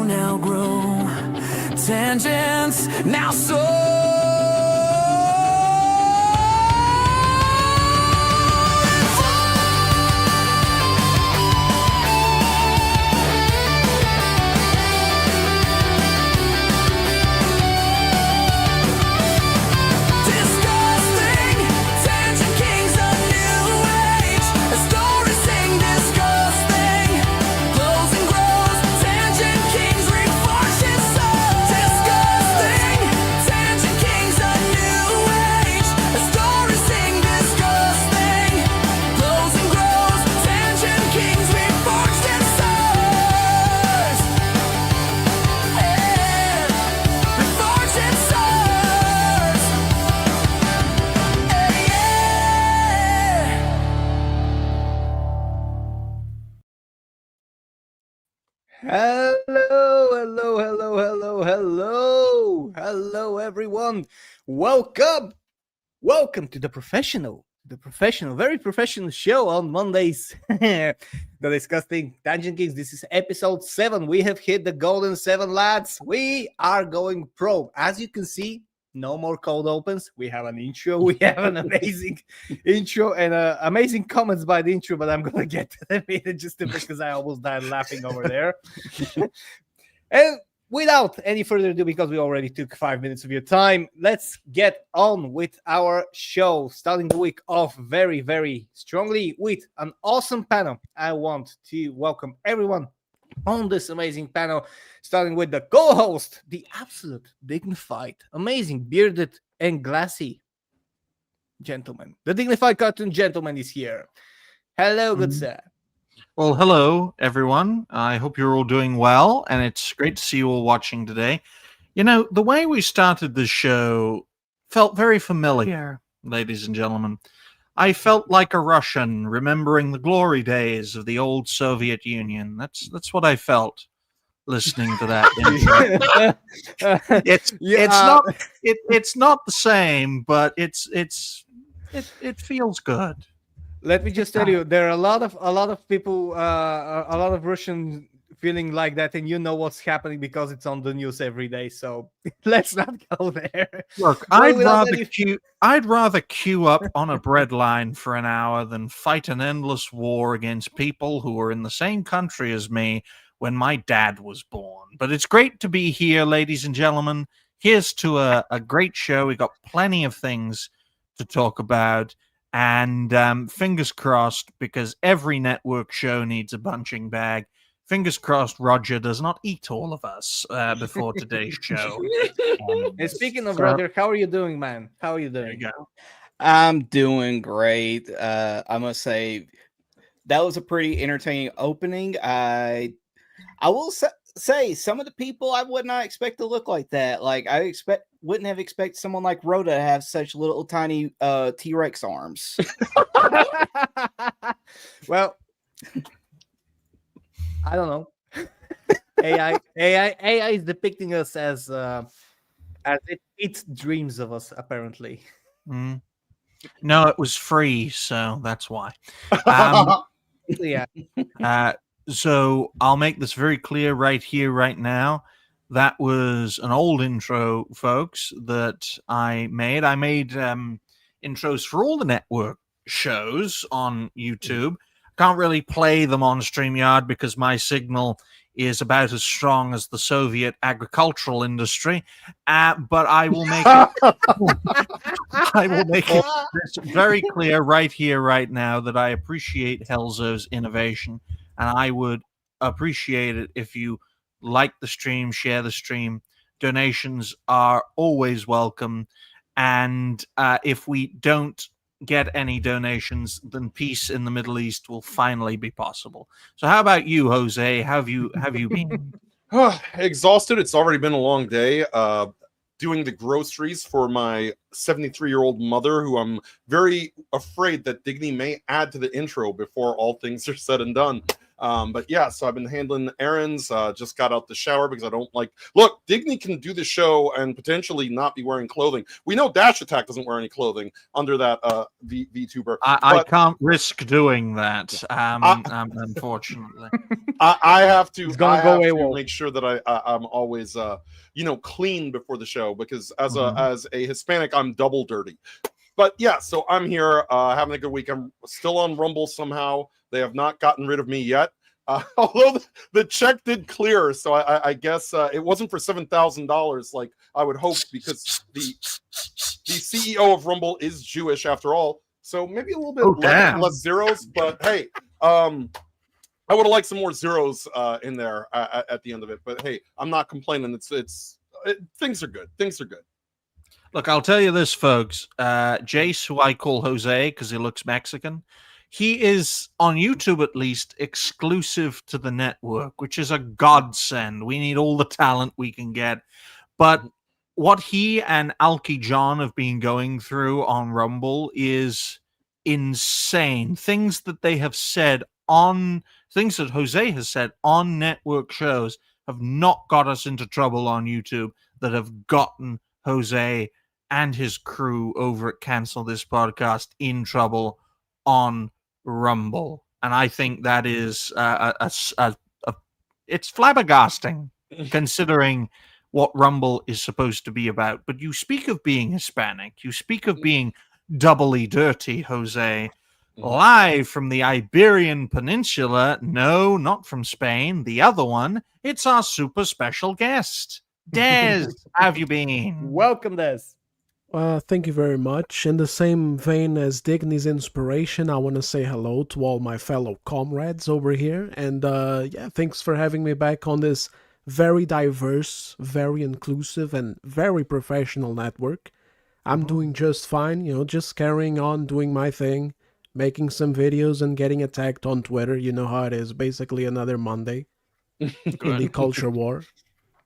now grow. Tangents now so. Hello, everyone. Welcome to the very professional show on Mondays. The Discussing Tangent Kings. This is episode 7. We have hit the golden 7, lads. We are going pro. As you can see, no more cold opens. We have an intro. We have an amazing intro and amazing comments by the intro, but I'm going to get to them just because I almost died laughing over there. And without any further ado, because we already took 5 minutes of your time, let's get on with our show. Starting the week off very, very strongly with an awesome panel. I want to welcome everyone on this amazing panel, starting with the co-host, the absolute dignified, amazing, bearded and glassy gentleman. The dignified cartoon gentleman is here. Hello, good sir. Well, hello, everyone. I hope you're all doing well, and it's great to see you all watching today. You know, the way we started this show felt very familiar, ladies and gentlemen. I felt like a Russian remembering the glory days of the old Soviet Union. That's what I felt listening to that intro. It's not the same, but it feels good. Let me just tell you, there are a lot of people, a lot of Russians feeling like that, and you know what's happening because it's on the news every day. So let's not go there. Look, I'd rather queue up on a bread line for an hour than fight an endless war against people who were in the same country as me when my dad was born. But it's great to be here, ladies and gentlemen. Here's to a great show. We got plenty of things to talk about. And fingers crossed, because every network show needs a punching bag. Fingers crossed Roger does not eat all of us before today's show. And speaking of Roger, how are you doing, man? How are you doing? There you go. I'm doing great. I must say that was a pretty entertaining opening. I will say some of the people I would not expect to look like that. Like wouldn't have expected someone like Rhoda to have such little tiny T-Rex arms. Well, I don't know. AI is depicting us as it eats dreams of us, apparently. No, it was free, so that's why. Yeah. So I'll make this very clear right here, right now. That was an old intro, folks, that I made. I made intros for all the network shows on YouTube. Can't really play them on StreamYard because my signal is about as strong as the Soviet agricultural industry. But I will make it very clear right here, right now, that I appreciate Helzo's innovation. And I would appreciate it if you like the stream, share the stream. Donations are always welcome. And if we don't get any donations, then peace in the Middle East will finally be possible. So how about you, Jose? Have you been? Exhausted. It's already been a long day. Doing the groceries for my 73-year-old mother, who I'm very afraid that Digny may add to the intro before all things are said and done. But yeah, so I've been handling errands. Just got out the shower because I don't like. Look, Digny can do the show and potentially not be wearing clothing. We know Dash Attack doesn't wear any clothing under that VTuber. I can't risk doing that. Unfortunately, I have to. He's gonna I go have to AWOL. make sure that I'm always clean before the show because as a Hispanic I'm double dirty. But yeah, so I'm here having a good week. I'm still on Rumble somehow. They have not gotten rid of me yet. Although the check did clear, so I guess it wasn't for $7,000 like I would hope, because the CEO of Rumble is Jewish after all. So maybe a little bit less zeros, but hey, I would have liked some more zeros in there at the end of it. But hey, I'm not complaining. Things are good. Things are good. look, I'll tell you this, folks. Jace, who I call Jose because he looks Mexican, he is, on YouTube at least, exclusive to the network, which is a godsend. We need all the talent we can get. But what he and Alki John have been going through on Rumble is insane. Things that they have said things that Jose has said on network shows have not got us into trouble on YouTube, that have gotten Jose and his crew over at Cancel This Podcast in trouble on Rumble. And I think that is it's flabbergasting considering what Rumble is supposed to be about. But you speak of being Hispanic, you speak of being doubly dirty, Jose, live from the Iberian Peninsula. No, not from Spain, the other one. It's our super special guest. Des, how have you been? Welcome, Des. Thank you very much. In the same vein as Digny's inspiration, I want to say hello to all my fellow comrades over here. And thanks for having me back on this very diverse, very inclusive, and very professional network. I'm doing just fine, just carrying on doing my thing, making some videos and getting attacked on Twitter. You know how it is, basically another Monday in the culture war.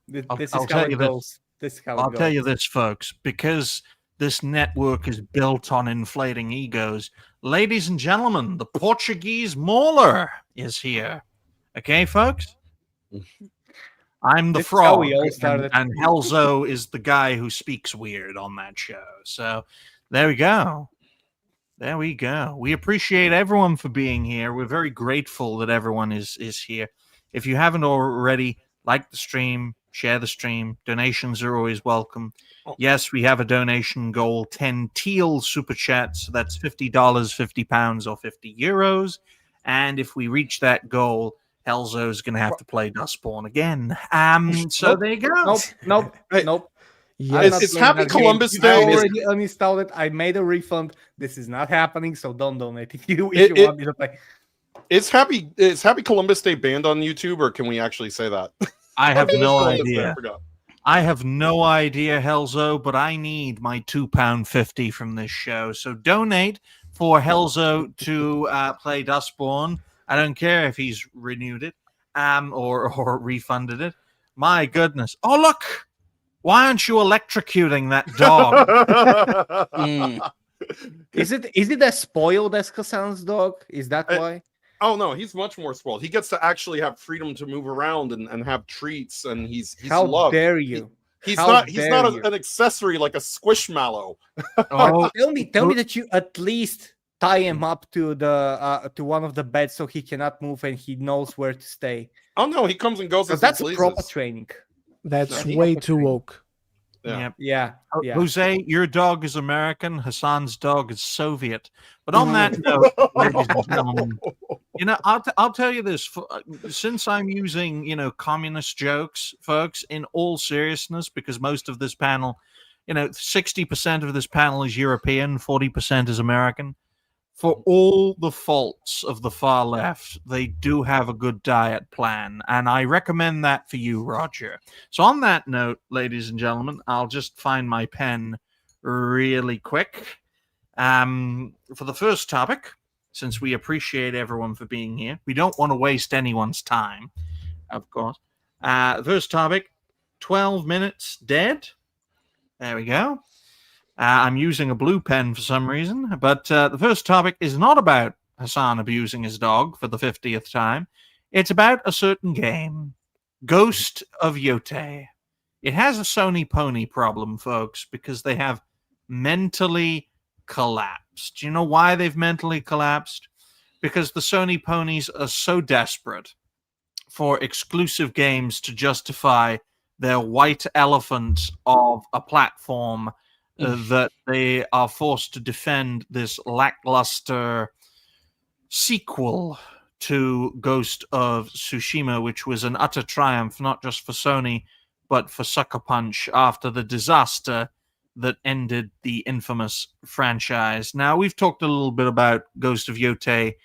This I'll is how it goes. I'll tell you this, folks, because this network is built on inflating egos. Ladies and gentlemen, the Portuguese Mauler is here. Okay, folks? I'm the This is how frog, we all started. and Helzo is the guy who speaks weird on that show. So there we go. There we go. We appreciate everyone for being here. We're very grateful that everyone is here. If you haven't already, like the stream, share the stream. Donations are always welcome. Yes, we have a donation goal, 10 teal super chats. So that's $50, £50, or €50. And if we reach that goal, Helzo's going to have to play Dustborn again. So there you go. Nope. Yes. It's Happy Columbus I Day. already uninstalled it. I made a refund. This is not happening, so don't donate if you want me to play. Is Happy Columbus Day banned on YouTube, or can we actually say that? I have no Columbus Day, idea. I forgot. I have no idea, Helzo, but I need my £2.50 from this show. So donate for Helzo to play Dustborn. I don't care if he's renewed it or refunded it. My goodness. Oh, look. Why aren't you electrocuting that dog? Is it a spoiled Escasan's dog? Is that why? Oh no, he's much more spoiled. He gets to actually have freedom to move around and have treats, and he's How loved. dare you? He's How not dare an accessory like a squishmallow. Oh, Tell me that you at least tie him up to the to one of the beds so he cannot move and he knows where to stay. Oh no, he comes and goes as That's he a pleases. proper training. That's Yeah. way too woke. Yeah. yeah. Yeah. Jose, your dog is American. Hassan's dog is Soviet. But on that note, ladies and gentlemen, I'll tell you this. Since I'm using, communist jokes, folks, in all seriousness, because most of this panel, 60% of this panel is European, 40% is American. For all the faults of the far left, they do have a good diet plan, and I recommend that for you, Roger. So on that note, ladies and gentlemen, I'll just find my pen really quick. For the first topic, since we appreciate everyone for being here, we don't want to waste anyone's time, of course. First topic, 12 minutes dead. There we go. I'm using a blue pen for some reason, but the first topic is not about Hassan abusing his dog for the 50th time. It's about a certain game, Ghost of Yote. It has a Sony Pony problem, folks, because they have mentally collapsed. You know why they've mentally collapsed? Because the Sony Ponies are so desperate for exclusive games to justify their white elephant of a platform that they are forced to defend this lackluster sequel to Ghost of Tsushima, which was an utter triumph, not just for Sony, but for Sucker Punch after the disaster that ended the infamous franchise. Now, we've talked a little bit about Ghost of Yote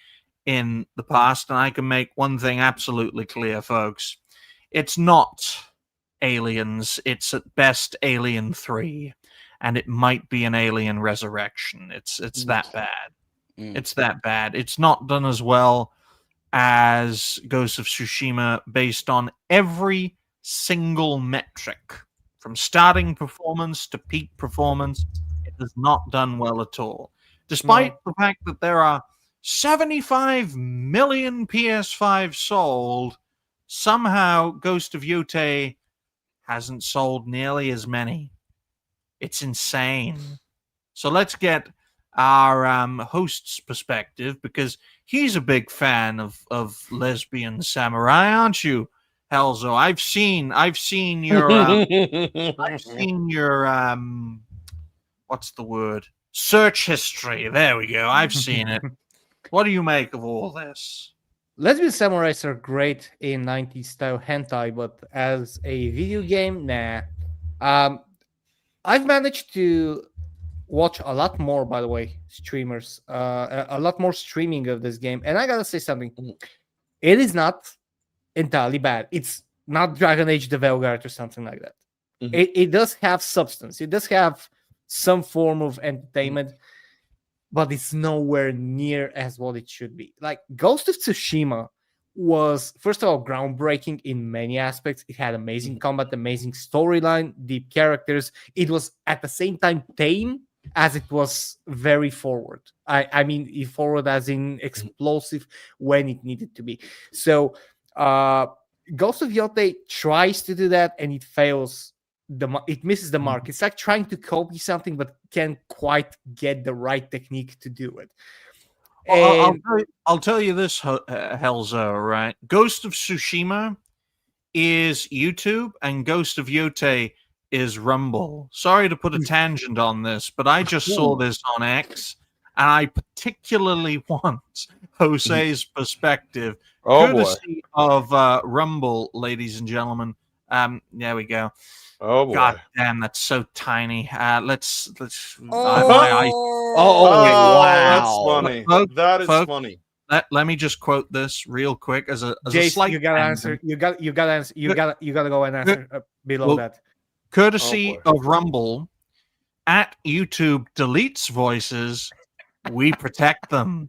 in the past, and I can make one thing absolutely clear, folks. It's not Aliens. It's at best Alien 3, and it might be an Alien Resurrection. It's that bad. It's that bad. It's not done as well as Ghost of Tsushima based on every single metric, from starting performance to peak performance. It has not done well at all, despite the fact that there are 75 million PS5 sold. Somehow Ghost of Yote hasn't sold nearly as many. It's insane. So let's get our host's perspective, because he's a big fan of Lesbian Samurai, aren't you, Helzo? I've seen your what's the word? Search history. There we go. I've seen it. What do you make of all this? Lesbian Samurais are great in 90s style hentai, but as a video game, nah. I've managed to watch a lot more, by the way, streamers, a lot more streaming of this game, and I gotta say something. It is not entirely bad. It's not Dragon Age the Velgard or something like that. It does have substance. It does have some form of entertainment, but it's nowhere near as what it should be. Like, Ghost of Tsushima was, first of all, groundbreaking in many aspects. It had amazing combat, amazing storyline, deep characters. It was at the same time tame as it was very forward. I mean, forward as in explosive when it needed to be. So Ghost of Yote tries to do that, and it fails. It misses the mark. It's like trying to copy something but can't quite get the right technique to do it. Well, I'll tell you this, Helzo, right? Ghost of Tsushima is YouTube, and Ghost of Yote is Rumble. Sorry to put a tangent on this, but I just saw this on X, and I particularly want Jose's perspective, courtesy of Rumble, ladies and gentlemen. There we go. Oh boy. God damn, that's so tiny. Let's. Wow. That's funny. That is funny. Let me just quote this real quick as a Jace, slight. you gotta answer. You gotta answer. You gotta go and answer below that. Courtesy of Rumble, at YouTube deletes voices, we protect them.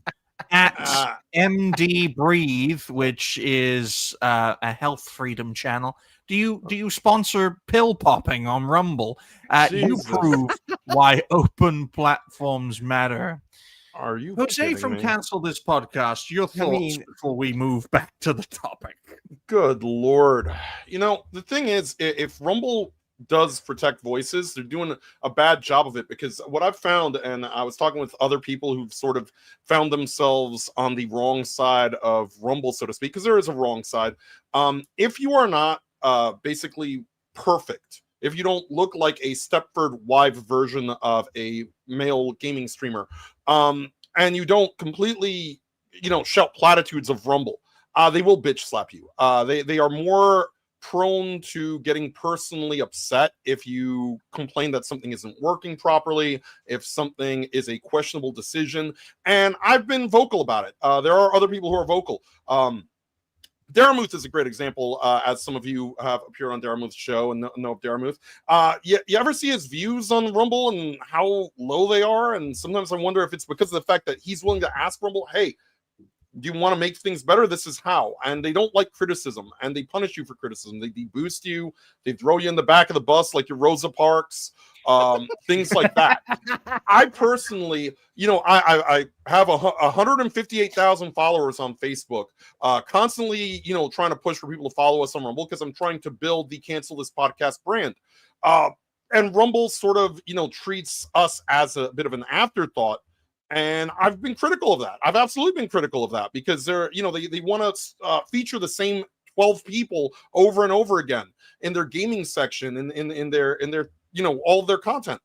At MD Breathe, which is a health freedom channel. Do you sponsor pill popping on Rumble? You prove why open platforms matter. Are you Jose from Cancel This Podcast? Your thoughts before we move back to the topic. Good Lord. You know, the thing is, if Rumble does protect voices, they're doing a bad job of it, because what I've found, and I was talking with other people who've sort of found themselves on the wrong side of Rumble, so to speak, because there is a wrong side. If you are not basically perfect, if you don't look like a Stepford wife version of a male gaming streamer, and you don't completely, shout platitudes of Rumble, they will bitch slap you. They are more prone to getting personally upset if you complain that something isn't working properly, if something is a questionable decision. And I've been vocal about it. There are other people who are vocal. Daramuth is a great example, as some of you have appeared on Daramuth's show and know of Daramuth. You ever see his views on Rumble and how low they are? And sometimes I wonder if it's because of the fact that he's willing to ask Rumble, hey, do you want to make things better? This is how. And they don't like criticism, and they punish you for criticism. They deboost you. They throw you in the back of the bus like your Rosa Parks. things like that. I personally, I have 158,000 followers on Facebook, constantly, trying to push for people to follow us on Rumble because I'm trying to build the Cancel This Podcast brand. And Rumble sort of, treats us as a bit of an afterthought. And I've been critical of that. I've absolutely been critical of that because they're, they want to feature the same 12 people over and over again in their gaming section and in their all of their content.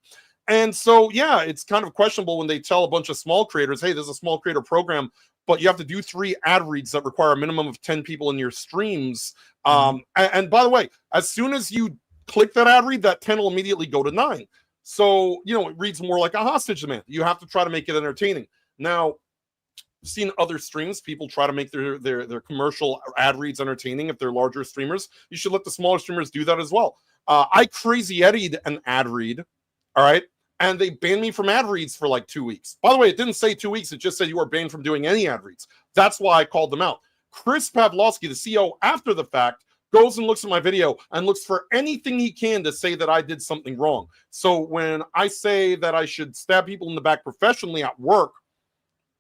And so, yeah, it's kind of questionable when they tell a bunch of small creators, hey, there's a small creator program, but you have to do 3 ad reads that require a minimum of 10 people in your streams. And by the way, as soon as you click that ad read, that 10 will immediately go to 9. So, it reads more like a hostage demand. You have to try to make it entertaining. Now, I've seen other streams, people try to make their commercial ad reads entertaining if they're larger streamers. You should let the smaller streamers do that as well. I Crazy Eddied an ad read, all right? And they banned me from ad reads for like 2 weeks. By the way, it didn't say 2 weeks. It just said you are banned from doing any ad reads. That's why I called them out. Chris Pavlovsky, the CEO, after the fact, goes and looks at my video and looks for anything he can to say that I did something wrong. So when I say that I should stab people in the back professionally at work,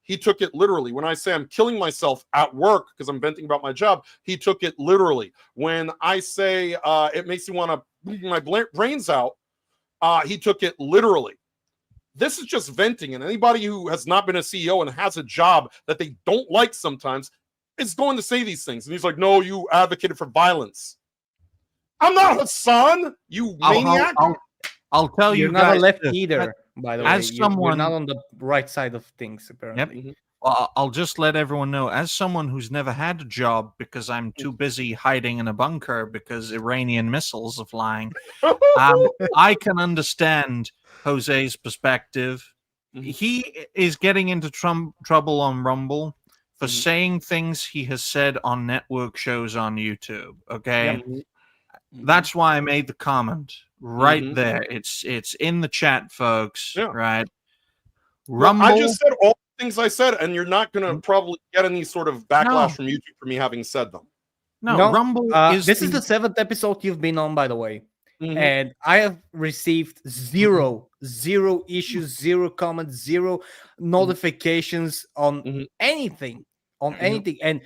he took it literally. When I say I'm killing myself at work because I'm venting about my job, he took it literally. When I say it makes me want to bleed my brains out, he took it literally. This is just venting, and anybody who has not been a CEO and has a job that they don't like sometimes is going to say these things. And he's like, no, you advocated for violence. I'm not Hassan, you maniac. I'll tell you You're not guys a left this. either, by the way. As You're someone- not on the right side of things, apparently. Well, I'll just let everyone know, as someone who's never had a job because I'm too busy hiding in a bunker because Iranian missiles are flying, I can understand Jose's perspective. He is getting into trouble on Rumble for saying things he has said on network shows on YouTube. Okay, that's why I made the comment right there. It's in the chat, folks. Yeah. Right. Rumble. Rumble. I just said all the things I said, and you're not going to probably get any sort of backlash from YouTube for me having said them. No, Rumble is this is the 7th episode you've been on, by the way. Mhm. And I have received zero issues, 0 comments, 0 notifications on anything, anything. And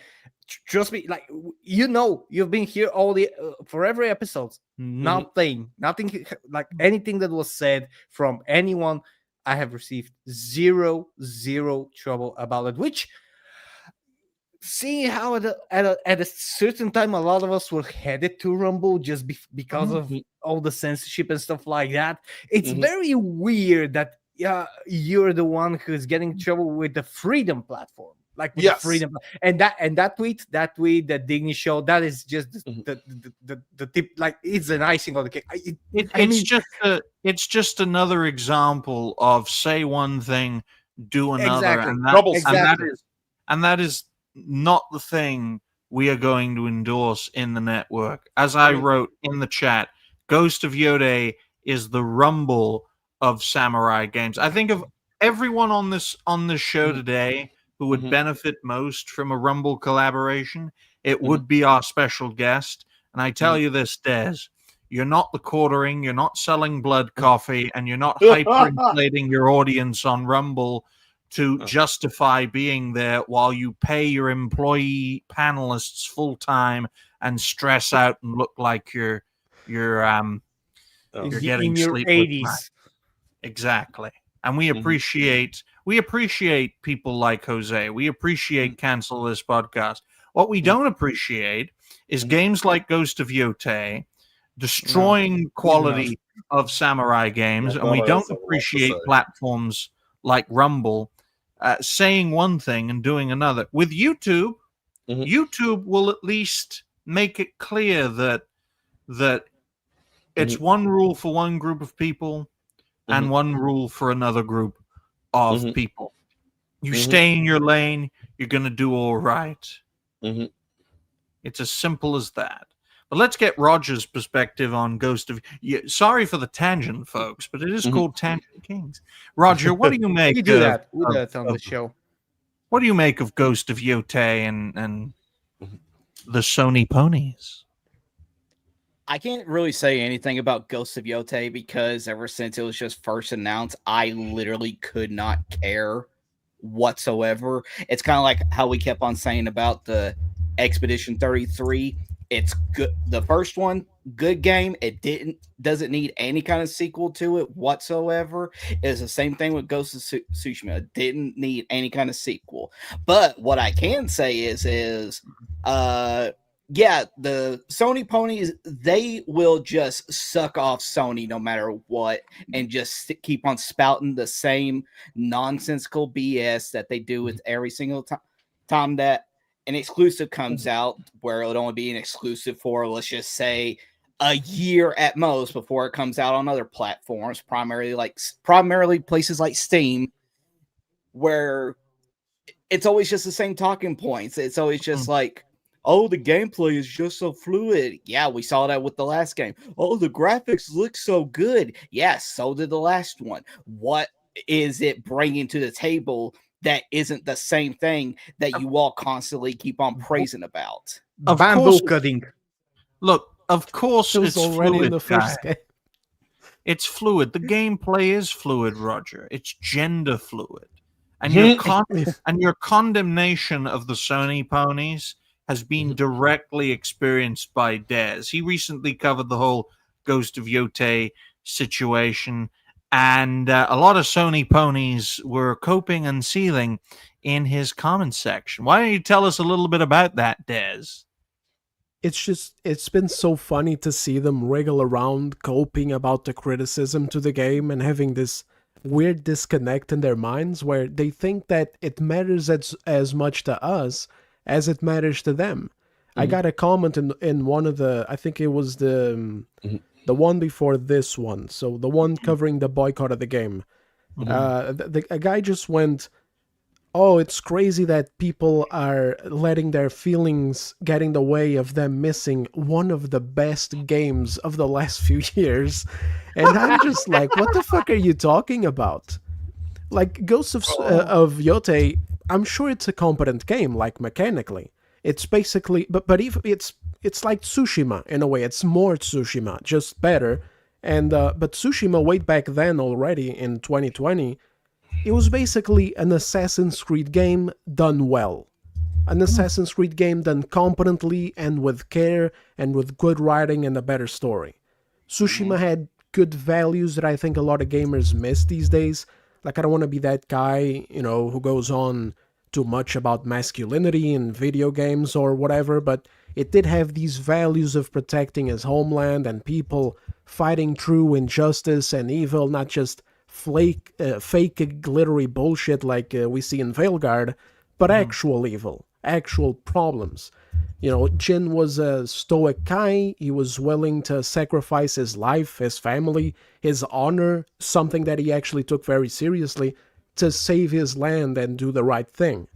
trust me, like, you've been here all the for every episode. Nothing like anything that was said from anyone. I have received zero trouble about it, which, seeing how at a certain time a lot of us were headed to Rumble just because of all the censorship and stuff like that, it's very weird that you're the one who's getting in trouble with the Freedom platform, like with the Freedom. And that tweet that Digny showed, that is just the tip, like it's an icing on the cake. It's just another example of say one thing, do another, Exactly. and that is not the thing we are going to endorse in the network. As I wrote in the chat, Ghost of Yode is the Rumble of samurai games. I think of everyone on this show today who would benefit most from a Rumble collaboration, it would be our special guest. And I tell you this, Des, you're not the quartering, you're not selling blood coffee, and you're not hyperinflating your audience on Rumble to justify being there while you pay your employee panelists full time and stress out and look like you're getting in your sleep 80s. Exactly. And we appreciate people like Jose. We appreciate Cancel This Podcast. What we don't appreciate is games like Ghost of Yote destroying quality of samurai games, and we don't appreciate platforms like Rumble saying one thing and doing another. With YouTube, YouTube will at least make it clear that it's one rule for one group of people and one rule for another group of people. You stay in your lane, you're going to do all right. It's as simple as that. But let's get Roger's perspective on Ghost of... Sorry for the tangent, folks, but it is called Tangent Kings. Roger, what do you make We do that on the show. What do you make of Ghost of Yote and the Sony ponies? I can't really say anything about Ghost of Yote because ever since it was just first announced, I literally could not care whatsoever. It's kind of like how we kept on saying about the Expedition 33. It's good. The first one, good game. It doesn't need any kind of sequel to it whatsoever. It's the same thing with Ghost of Tsushima. It didn't need any kind of sequel. But what I can say is yeah, the Sony ponies, they will just suck off Sony no matter what and just keep on spouting the same nonsensical BS that they do with every single time that an exclusive comes out, where it'll only be an exclusive for, let's just say, a year at most before it comes out on other platforms, primarily places like Steam, where it's always just the same talking points. It's always just like, oh, the gameplay is just so fluid. Yeah, we saw that with the last game. Oh, the graphics look so good. Yes, so did the last one. What is it bringing to the table that isn't the same thing that you all constantly keep on praising about? Of Bamboo course, cutting. look, of course It was it's already fluid, in the first guy. game. It's fluid. The gameplay is fluid, Roger. It's gender fluid. And your condemnation of the Sony ponies has been directly experienced by Dez. He recently covered the whole Ghost of Yote situation, and a lot of Sony ponies were coping and seething in his comment section. Why don't you tell us a little bit about that, Dez? It's been so funny to see them wriggle around coping about the criticism to the game and having this weird disconnect in their minds where they think that it matters as much to us as it matters to them. I got a comment in one of the, I think it was the one before this one, so the one covering the boycott of the game. A guy just went, oh, it's crazy that people are letting their feelings get in the way of them missing one of the best games of the last few years. And I'm just like, what the fuck are you talking about? Like, Ghost of Yote, I'm sure it's a competent game, like, mechanically. It's basically, but if it's like Tsushima, in a way. It's more Tsushima, just better. And but Tsushima, way back then already, in 2020, it was basically an Assassin's Creed game done well. An Assassin's Creed game done competently and with care and with good writing and a better story. Tsushima had good values that I think a lot of gamers miss these days. Like, I don't want to be that guy, who goes on too much about masculinity in video games or whatever, but it did have these values of protecting his homeland and people fighting true injustice and evil, not just fake glittery bullshit like we see in Veilguard, but actual evil, actual problems. Jin was a stoic guy. He was willing to sacrifice his life, his family, his honor, something that he actually took very seriously, to save his land and do the right thing.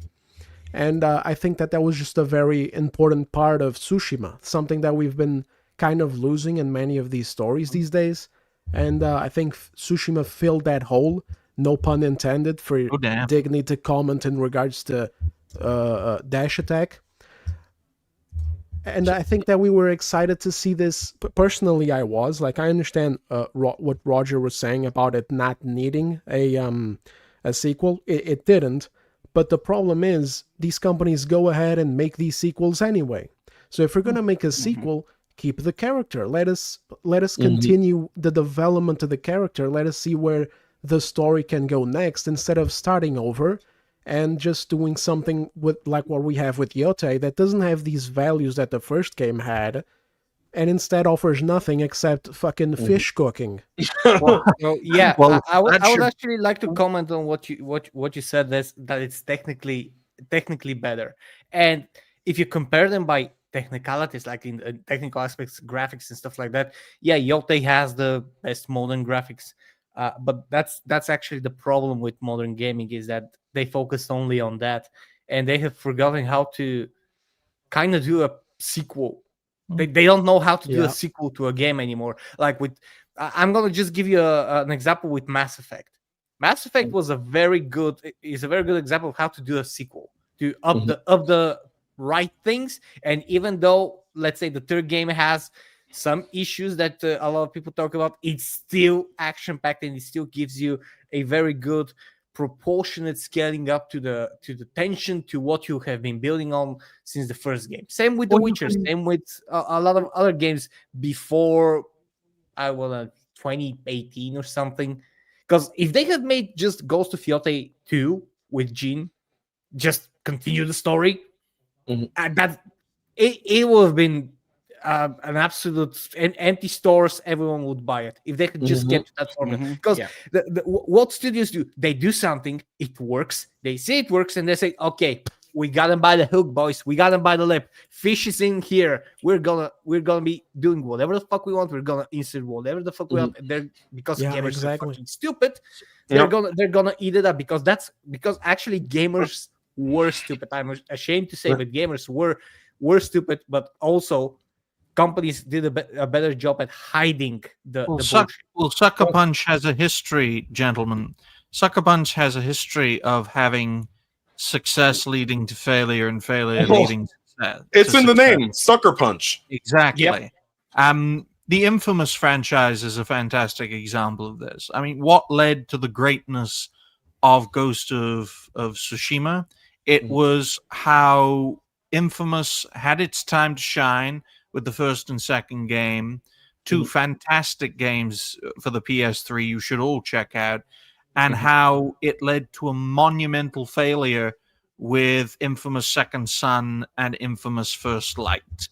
And I think that was just a very important part of Tsushima, something that we've been kind of losing in many of these stories these days. And I think Tsushima filled that hole, no pun intended, for Digny to comment in regards to Dash Attack. And I think that we were excited to see this. Personally, I was. Like, I understand what Roger was saying about it not needing a sequel. It didn't. But the problem is, these companies go ahead and make these sequels anyway. So if we're going to make a sequel, keep the character. Let us continue the development of the character. Let us see where the story can go next, instead of starting over and just doing something with like what we have with Yote that doesn't have these values that the first game had, and instead offers nothing except fucking fish cooking. Well, yeah, Well, I would that's your- actually like to comment on what you said. That it's technically better, and if you compare them by technicalities, like in technical aspects, graphics and stuff like that, yeah, Yote has the best modern graphics. But that's actually the problem with modern gaming, is that they focus only on that, and they have forgotten how to kind of do a sequel. They don't know how to do a sequel to a game anymore. Like I'm gonna just give you an example with Mass Effect. Mass Effect was a very good example of how to do a sequel, to up the right things. And even though, let's say, the third game has some issues that a lot of people talk about. It's still action packed, and it still gives you a very good proportionate scaling up to the tension, to what you have been building on since the first game. Same with The Well, you Witcher, can- same with a lot of other games before, I will 2018 or something. Because if they had made just Ghost of Yotei 2 with Jin, just continue the story, Mhm. and that it would have been an absolute empty stores. Everyone would buy it if they could just Mhm. get to that formula. Mhm. Because Yeah. what studios do, they do something, it works, they say it works, and they say, okay, we got them by the hook, boys, we got them by the lip, fish is in here, we're gonna be doing whatever the fuck we want, we're gonna insert whatever the fuck we want. And they're, because Yeah, gamers are exactly. fucking stupid, Yep. they're gonna eat it up, because actually gamers were stupid. I'm ashamed to say, but gamers were stupid, but also companies did a better job at hiding the bullshit. Sucker Punch has a history, gentlemen. Sucker Punch has a history of having success leading to failure and failure Oh, leading to success. It's in the name, Sucker Punch. Exactly. The Infamous franchise is a fantastic example of this. I mean, what led to the greatness of Ghost of Tsushima? It Mhm. was how Infamous had its time to shine with the first and second game. Two fantastic games for the PS3 you should all check out, and how it led to a monumental failure with Infamous Second Son and Infamous First Light.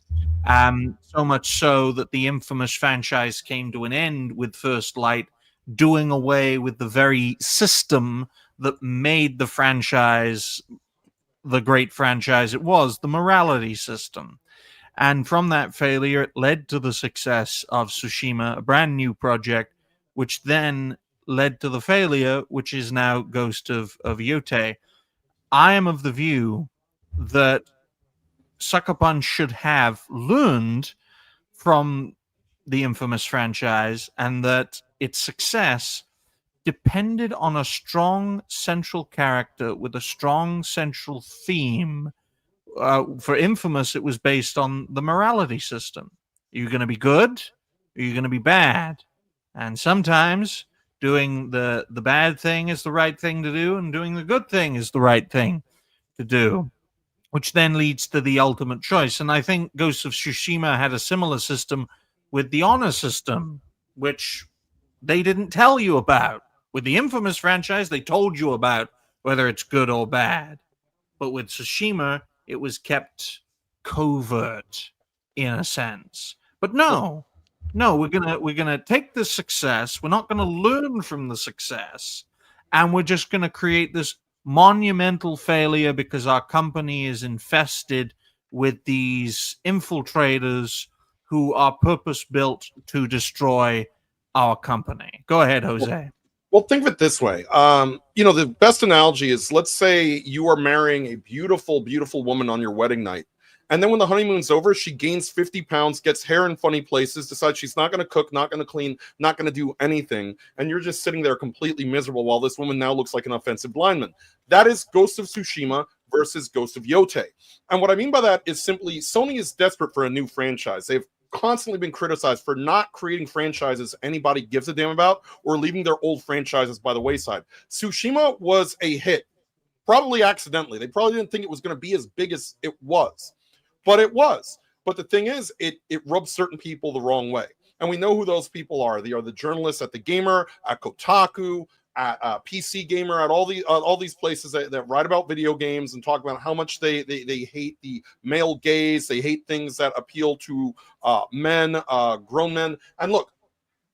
So much so that the Infamous franchise came to an end with First Light, doing away with the very system that made the franchise the great franchise it was, the morality system. And from that failure, it led to the success of Tsushima, a brand new project, which then led to the failure, which is now Ghost of Yotei. I am of the view that Sucker Punch should have learned from the Infamous franchise, and that its success depended on a strong central character with a strong central theme. For Infamous, it was based on the morality system. Are you going to be good? Or are you going to be bad? And sometimes doing the bad thing is the right thing to do, and doing the good thing is the right thing to do, which then leads to the ultimate choice. And I think Ghost of Tsushima had a similar system with the honor system, which they didn't tell you about. With the Infamous franchise, they told you about whether it's good or bad. But with Tsushima, it was kept covert in a sense. But no, we're gonna take the success. We're not gonna learn from the success, and we're just gonna create this monumental failure because our company is infested with these infiltrators who are purpose built to destroy our company. Go ahead, Jose. Well, think of it this way. The best analogy is, let's say you are marrying a beautiful, beautiful woman on your wedding night. And then when the honeymoon's over, she gains 50 pounds, gets hair in funny places, decides she's not going to cook, not going to clean, not going to do anything. And you're just sitting there completely miserable while this woman now looks like an offensive blindman. That is Ghost of Tsushima versus Ghost of Yotei. And what I mean by that is simply Sony is desperate for a new franchise. They've constantly been criticized for not creating franchises anybody gives a damn about, or leaving their old franchises by the wayside. Tsushima was a hit, probably accidentally. They probably didn't think it was going to be as big as it was, but it was. But the thing is, it rubs certain people the wrong way. And we know who those people are. They are the journalists at The Gamer, at Kotaku, at PC Gamer, at all these places that write about video games and talk about how much they hate the male gaze. They hate things that appeal to men, grown men. And look,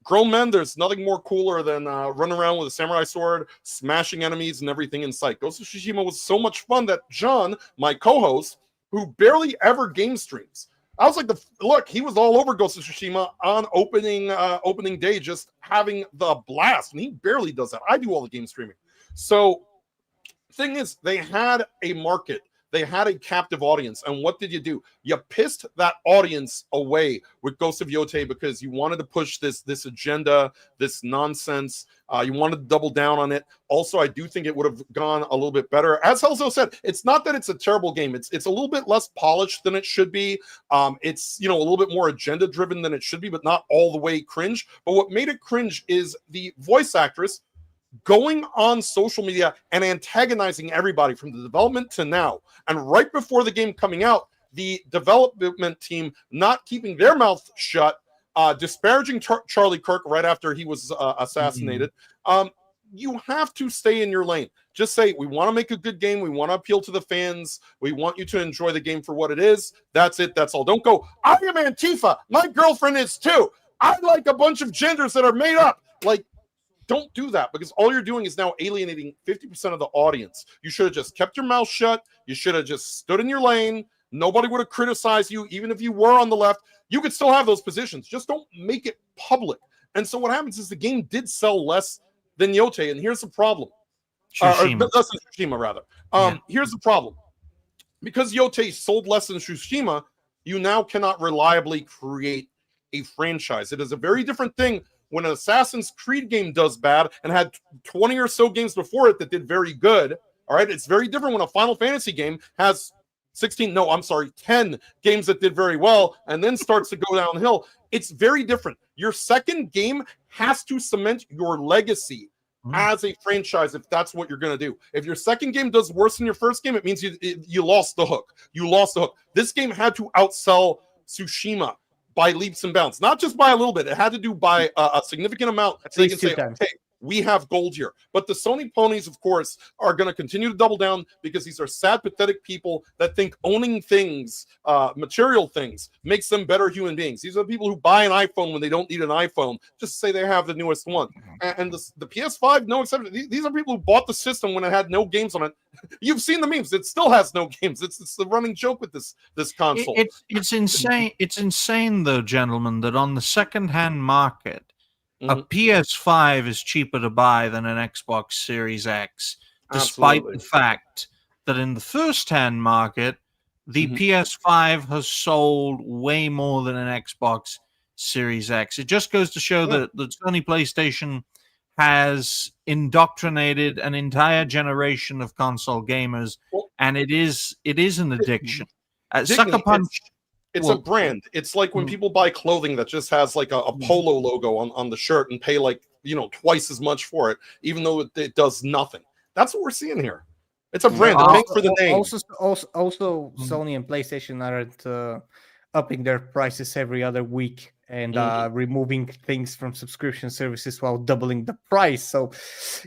grown men, there's nothing more cooler than running around with a samurai sword, smashing enemies and everything in sight. Ghost of Tsushima was so much fun that John, my co-host, who barely ever game streams, I was like, he was all over Ghost of Tsushima on opening day, just having the blast, and he barely does that. I do all the game streaming. So, thing is, they had a market they had a captive audience. And what did you do? You pissed that audience away with Ghost of Yotei because you wanted to push this agenda, this nonsense. You wanted to double down on it. Also, I do think it would have gone a little bit better. As Helzo said, it's not that it's a terrible game. It's a little bit less polished than it should be. It's a little bit more agenda driven than it should be, but not all the way cringe. But what made it cringe is the voice actress going on social media and antagonizing everybody from the development to now. And right before the game coming out, the development team not keeping their mouth shut, disparaging Charlie Kirk right after he was assassinated. You have to stay in your lane. Just say, we want to make a good game. We want to appeal to the fans. We want you to enjoy the game for what it is. That's it. That's all. Don't go, I am Antifa. My girlfriend is too. I like a bunch of genders that are made up. Like, don't do that, because all you're doing is now alienating 50% of the audience. You should have just kept your mouth shut. You should have just stood in your lane. Nobody would have criticized you. Even if you were on the left, you could still have those positions. Just don't make it public. And so what happens is the game did sell less than Yotei. And here's the problem. Less than Tsushima, rather. Here's the problem. Because Yotei sold less than Tsushima, you now cannot reliably create a franchise. It is a very different thing when an Assassin's Creed game does bad and had 20 or so games before it that did very good. All right. It's very different when a Final Fantasy game has 10 games that did very well and then starts to go downhill. It's very different. Your second game has to cement your legacy as a franchise if that's what you're going to do. If your second game does worse than your first game, it means you lost the hook. You lost the hook. This game had to outsell Tsushima by leaps and bounds, not just by a little bit. It had to do by a significant amount. So they can say, okay, we have gold here. But the Sony ponies, of course, are going to continue to double down because these are sad, pathetic people that think owning things, material things, makes them better human beings. These are people who buy an iPhone when they don't need an iPhone, just say they have the newest one. And the PS5, no exception. These are people who bought the system when it had no games on it. You've seen the memes. It still has no games. It's the running joke with this console. It's insane. It's insane, though, gentlemen, that on the second-hand market, a PS5 is cheaper to buy than an Xbox Series X, despite the fact that in the first-hand market, the PS5 has sold way more than an Xbox Series X. It just goes to show that the Sony PlayStation has indoctrinated an entire generation of console gamers, and it is an addiction. Sucker Punch. It's a brand. It's like when people buy clothing that just has like a polo logo on the shirt and pay like, twice as much for it, even though it does nothing. That's what we're seeing here. It's a brand. They're paying for the name. Also, Sony and PlayStation aren't upping their prices every other week and removing things from subscription services while doubling the price. So,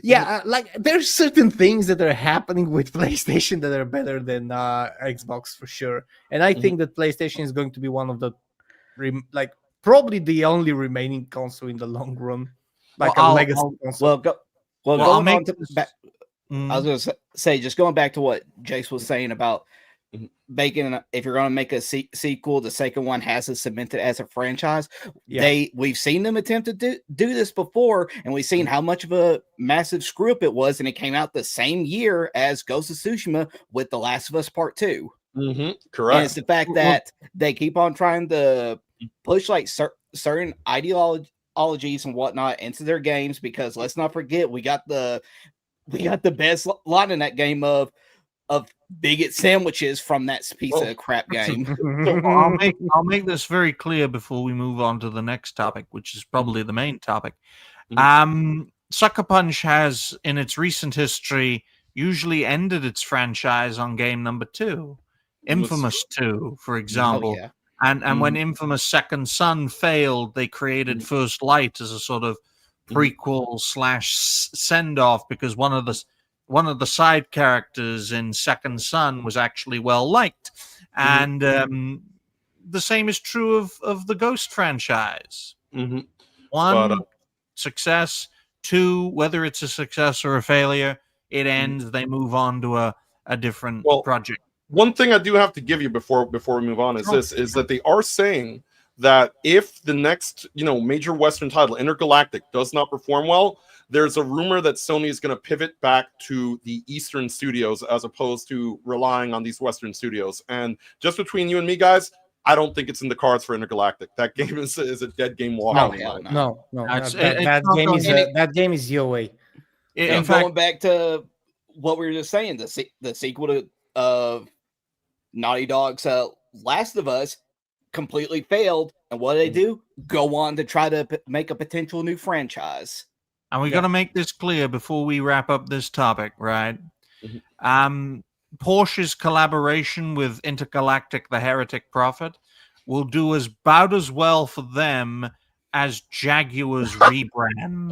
like there's certain things that are happening with PlayStation that are better than Xbox for sure. And I think that PlayStation is going to be one of the, probably the only remaining console in the long run, like a legacy console. I was going to say, just going back to what Jace was saying about making, if you're going to make a sequel, the second one has to cement it as a franchise. We've seen them attempt to do this before, and we've seen how much of a massive screw up it was, and it came out the same year as Ghost of Tsushima with The Last of Us Part 2. Correct. And it's the fact that they keep on trying to push like certain ideologies and whatnot into their games, because let's not forget, we got the best line in that game of bigot sandwiches from that piece of crap game. I'll make this very clear before we move on to the next topic, which is probably the main topic. Sucker Punch has, in its recent history, usually ended its franchise on game number 2. Infamous 2, for example. And when Infamous Second Son failed, they created First Light as a sort of prequel / send-off, because one of the side characters in Second Son was actually well liked. And the same is true of the Ghost franchise. One, success. 2, whether it's a success or a failure, it ends, they move on to a different project. One thing I do have to give you before we move on is is that they are saying that if the next, major Western title, Intergalactic, does not perform well, there's a rumor that Sony is going to pivot back to the Eastern studios as opposed to relying on these Western studios. And just between you and me, guys, I don't think it's in the cards for Intergalactic. That game is a dead game walking. No. It's That not game going- is And that game is UA. In And fact, going back to what we were just saying, the sequel to of Naughty Dog's Last of Us completely failed, and what do they do? Go on to try to make a potential new franchise. and we got to make this clear before we wrap up this topic, right? Mhm. Porsche's collaboration with Intergalactic, the Heretic Prophet, will do about as well for them as Jaguar's rebrand.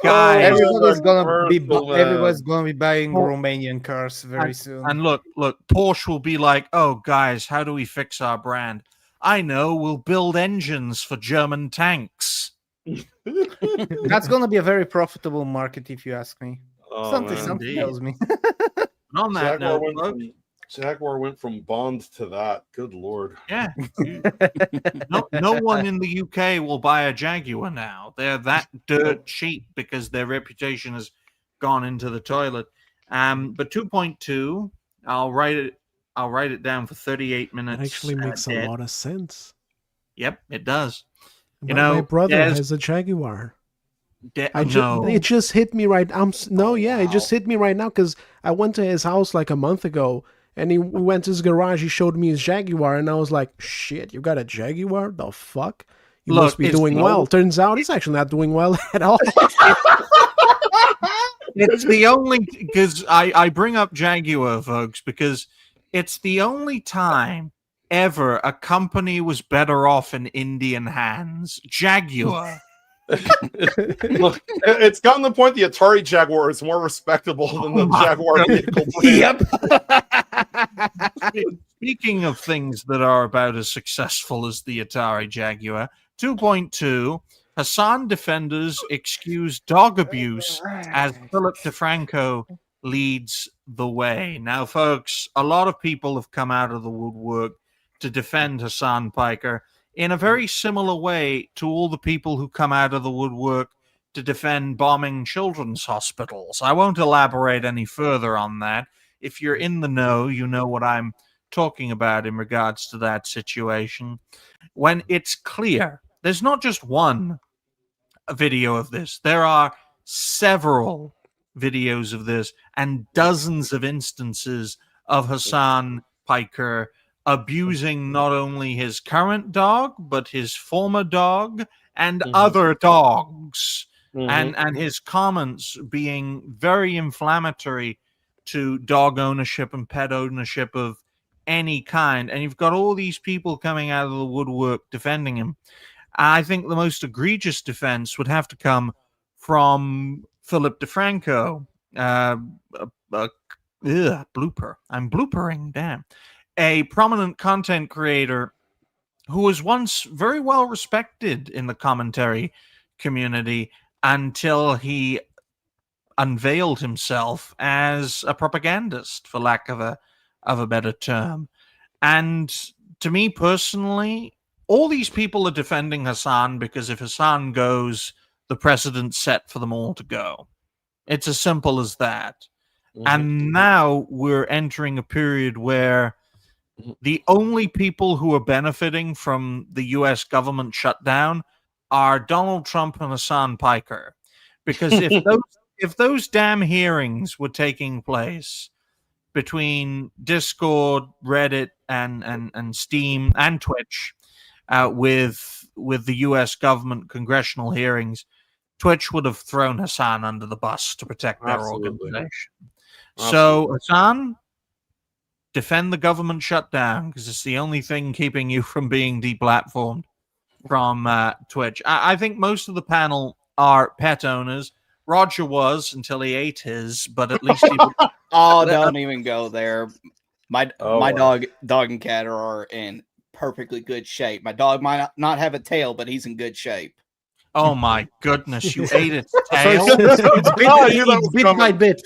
Guys, Everybody's gonna be commercial, everybody's gonna be buying Oh. Romanian cars very soon. and look, Porsche will be like, oh, guys, how do we fix our brand? I know, we'll build engines for German tanks. That's gonna be a very profitable market, if you ask me. Oh, something man. something Indeed. tells me. And on that Jaguar note, went, folks, from, Jaguar went from Bond to that. Good Lord. yeah, no one in the UK will buy a Jaguar now. They're that dirt cheap because their reputation has gone into the toilet. But 2.2, I'll write it down for 38 That minutes. actually makes a dead. lot of sense. Yep, it does. My brother there's- has a Jaguar. no. It just hit me right. It just hit me right now because I went to his house like a month ago, and we went to his garage. He showed me his Jaguar, and I was like, "Shit, you got a Jaguar? The fuck? You Look, must be it's doing the well." old- Turns out he's actually not doing well at all. It's the only, because I bring up Jaguar, folks, because it's the only time ever a company was better off in Indian hands. Jaguar. Look, it's gotten to the point the Atari Jaguar is more respectable than the Oh my Jaguar God. vehicle brand. Speaking of things that are about as successful as the Atari Jaguar, 2.2, Hassan defenders excuse dog abuse as Philip DeFranco leads the way. Now, folks, a lot of people have come out of the woodwork to defend Hassan Piker in a very similar way to all the people who come out of the woodwork to defend bombing children's hospitals. I won't elaborate any further on that. If you're in the know, you know what I'm talking about in regards to that situation. When it's clear, there's not just one video of this, there are several videos of this and dozens of instances of Hassan Piker abusing not only his current dog, but his former dog and other dogs. And his comments being very inflammatory to dog ownership and pet ownership of any kind. And you've got all these people coming out of the woodwork defending him. I think the most egregious defense would have to come from Philip DeFranco. Blooper. I'm bloopering, damn. A prominent content creator who was once very well respected in the commentary community until he unveiled himself as a propagandist, for lack of a better term. And to me personally, all these people are defending Hassan because if Hassan goes, the precedent's set for them all to go. It's as simple as that. And now we're entering a period where the only people who are benefiting from the US government shutdown are Donald Trump and Hassan Piker. Because if those damn hearings were taking place between Discord, Reddit, and Steam and Twitch, with the US government congressional hearings, Twitch would have thrown Hassan under the bus to protect their organization. So, Hassan, defend the government shutdown because it's the only thing keeping you from being deplatformed from Twitch. I think most of the panel are pet owners. Roger was until he ate his, but at least he. Oh, don't even go there. My dog and cat are in perfectly good shape. My dog might not have a tail, but he's in good shape. Oh my goodness! You ate its So tail. it's bit, I knew that it's was bit by coming. bit.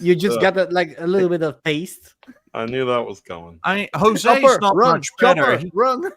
You just Yeah. got a little bit of taste. I knew that was coming. Jose's Chopper, not run! much better. Chopper, run!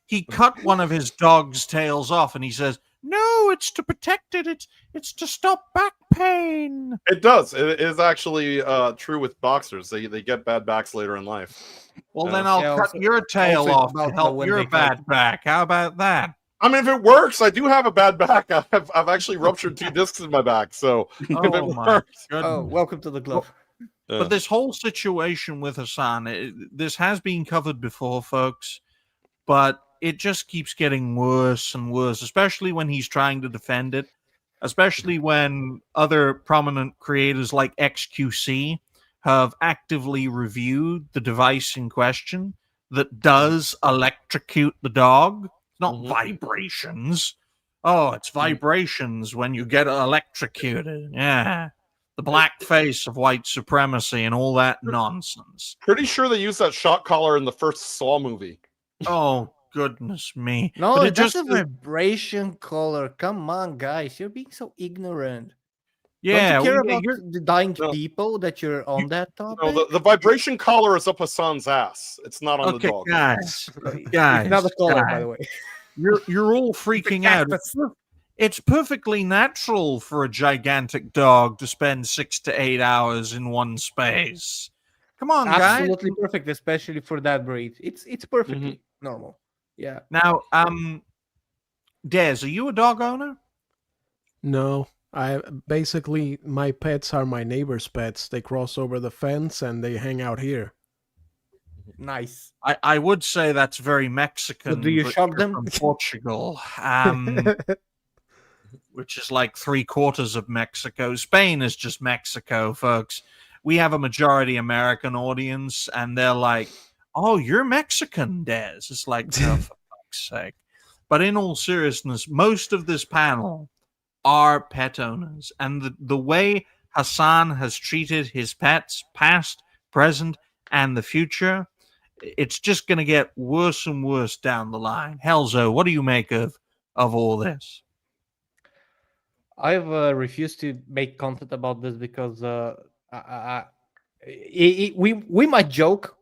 He cut one of his dog's tails off, and he says, "No, it's to protect it. It's to stop back pain." It does. It is actually true with boxers. They get bad backs later in life. Well, Yeah. then I'll Yeah, cut also- your tail also off about to the help when your they cut- bad back. How about that? I mean, if it works, I do have a bad back. I've actually ruptured 2 discs in my back. So if Oh it my works, goodness! Oh, welcome to the club. yeah. But this whole situation with Hassan, this has been covered before, folks, but it just keeps getting worse and worse, especially when he's trying to defend it, especially when other prominent creators like XQC have actively reviewed the device in question that does electrocute the dog. It's not Mhm. vibrations. Oh, it's vibrations when you get electrocuted. Yeah. The black face of white supremacy and all that nonsense. Pretty sure they used that shock collar in the first Saw movie. Oh, goodness me. No, But it that's just a vibration color. Come on, guys. You're being so ignorant. yeah, Don't you care well, about you're- the dying No. people that you're on that topic? No, the vibration collar is up Hassan's ass. It's not on the okay, dog. guys. It's Guys, not a color, by guys. the way. You're all freaking out. Cactus. It's perfectly natural for a gigantic dog to spend 6 to 8 hours in one space. Come on, guys. Absolutely perfect, especially for that breed. It's perfectly normal. Yeah. Now, Des, are you a dog owner? No, I basically my pets are my neighbor's pets. They cross over the fence and they hang out here. Nice. I would say that's very Mexican. do you but shock you're them? from Portugal, which is like 3/4 of Mexico. Spain is just Mexico, folks. We have a majority American audience, and they're like, "Oh, you're Mexican, Des." It's like, oh, for fuck's sake. But in all seriousness, most of this panel are pet owners, and the way Hassan has treated his pets, past, present, and the future, it's just going to get worse and worse down the line. Helzo, what do you make of all this? I've refused to make content about this because we might joke,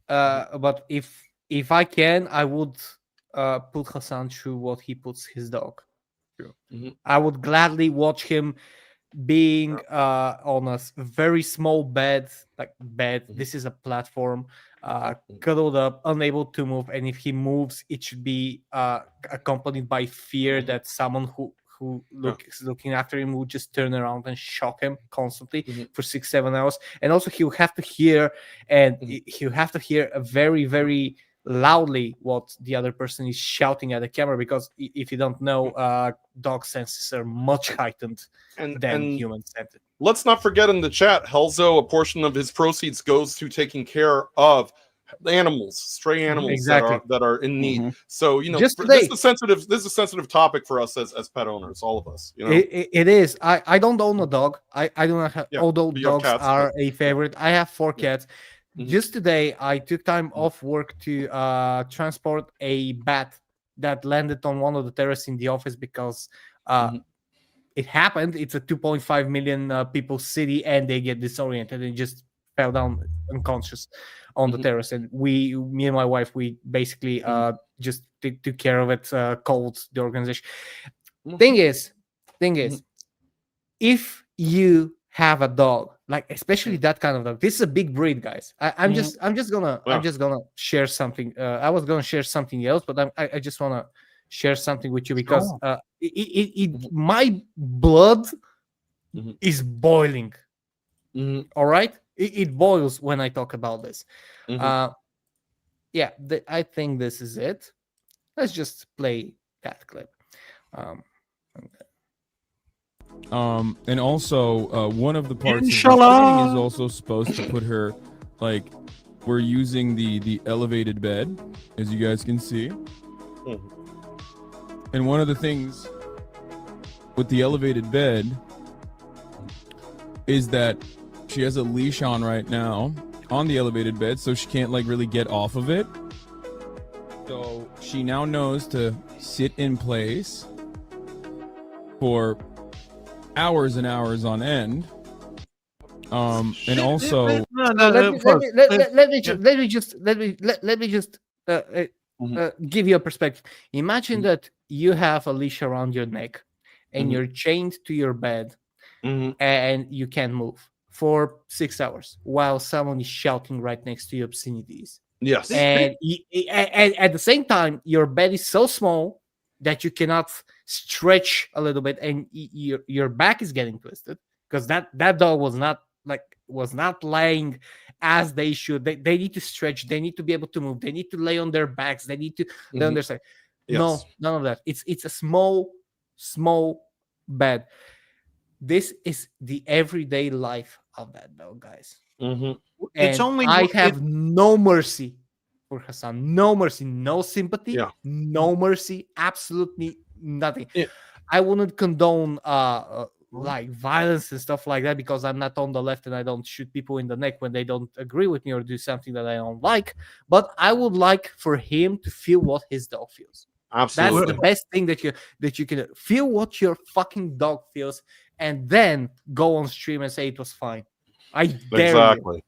but if I can, I would put Hassan through what he puts his dog through. Mhm. I would gladly watch him being on a very small bed. This is a platform, cuddled up, unable to move, and if he moves, it should be accompanied by fear that someone who is looking after him would just turn around and shock him constantly for 6-7 hours. And also he'll have to hear, and he'll have to hear very, very loudly what the other person is shouting at the camera, because if you don't know, dog senses are much heightened than human senses. Let's not forget in the chat, Helzo, a portion of his proceeds goes to taking care of animals, stray animals Exactly. that are in need. So Just this today- is a sensitive topic for us as pet owners, all of us. It is. I don't own a dog. I do not have. Yeah, Although but you have dogs cats, are a favorite, I have 4 cats. Just today, I took time off work to transport a bat that landed on one of the terraces in the office because it happened. It's a 2.5 million people city, and they get disoriented and just fell down unconscious on the terrace. And me and my wife, we basically just took care of it, called the organization. Thing is, if you have a dog, like especially that kind of dog, this is a big breed, guys. I'm just gonna share something. I was gonna share something else, but I just wanna share something with you because my blood is boiling. All right, it boils when I talk about this. I think this is it. Let's just play that clip. And also, one of the parts of this Inshallah. training is also supposed to put her, like, we're using the elevated bed, as you guys can see. And one of the things with the elevated bed is that she has a leash on right now on the elevated bed, so she can't like really get off of it. So she now knows to sit in place for hours and hours on end. And also, Let me just give you a perspective. Imagine that you have a leash around your neck and you're chained to your bed and you can't move for 6 hours while someone is shouting right next to you obscenities. Yes. And at the same time, your bed is so small that you cannot stretch a little bit, and your back is getting twisted because that dog was not laying as they should. They need to stretch. They need to be able to move. They need to lay on their backs. They need to lay on their side. No, Yes. none of that. It's a small bed. This is the everyday life of that dog, guys. It's And only I have no mercy for Hassan. No mercy, no sympathy, Yeah. no mercy, absolutely nothing. Yeah. I wouldn't condone like violence and stuff like that because I'm not on the left and I don't shoot people in the neck when they don't agree with me or do something that I don't like. But I would like for him to feel what his dog feels. Absolutely. That's the best thing that you can feel what your fucking dog feels, and then go on stream and say it was fine. I dare Exactly.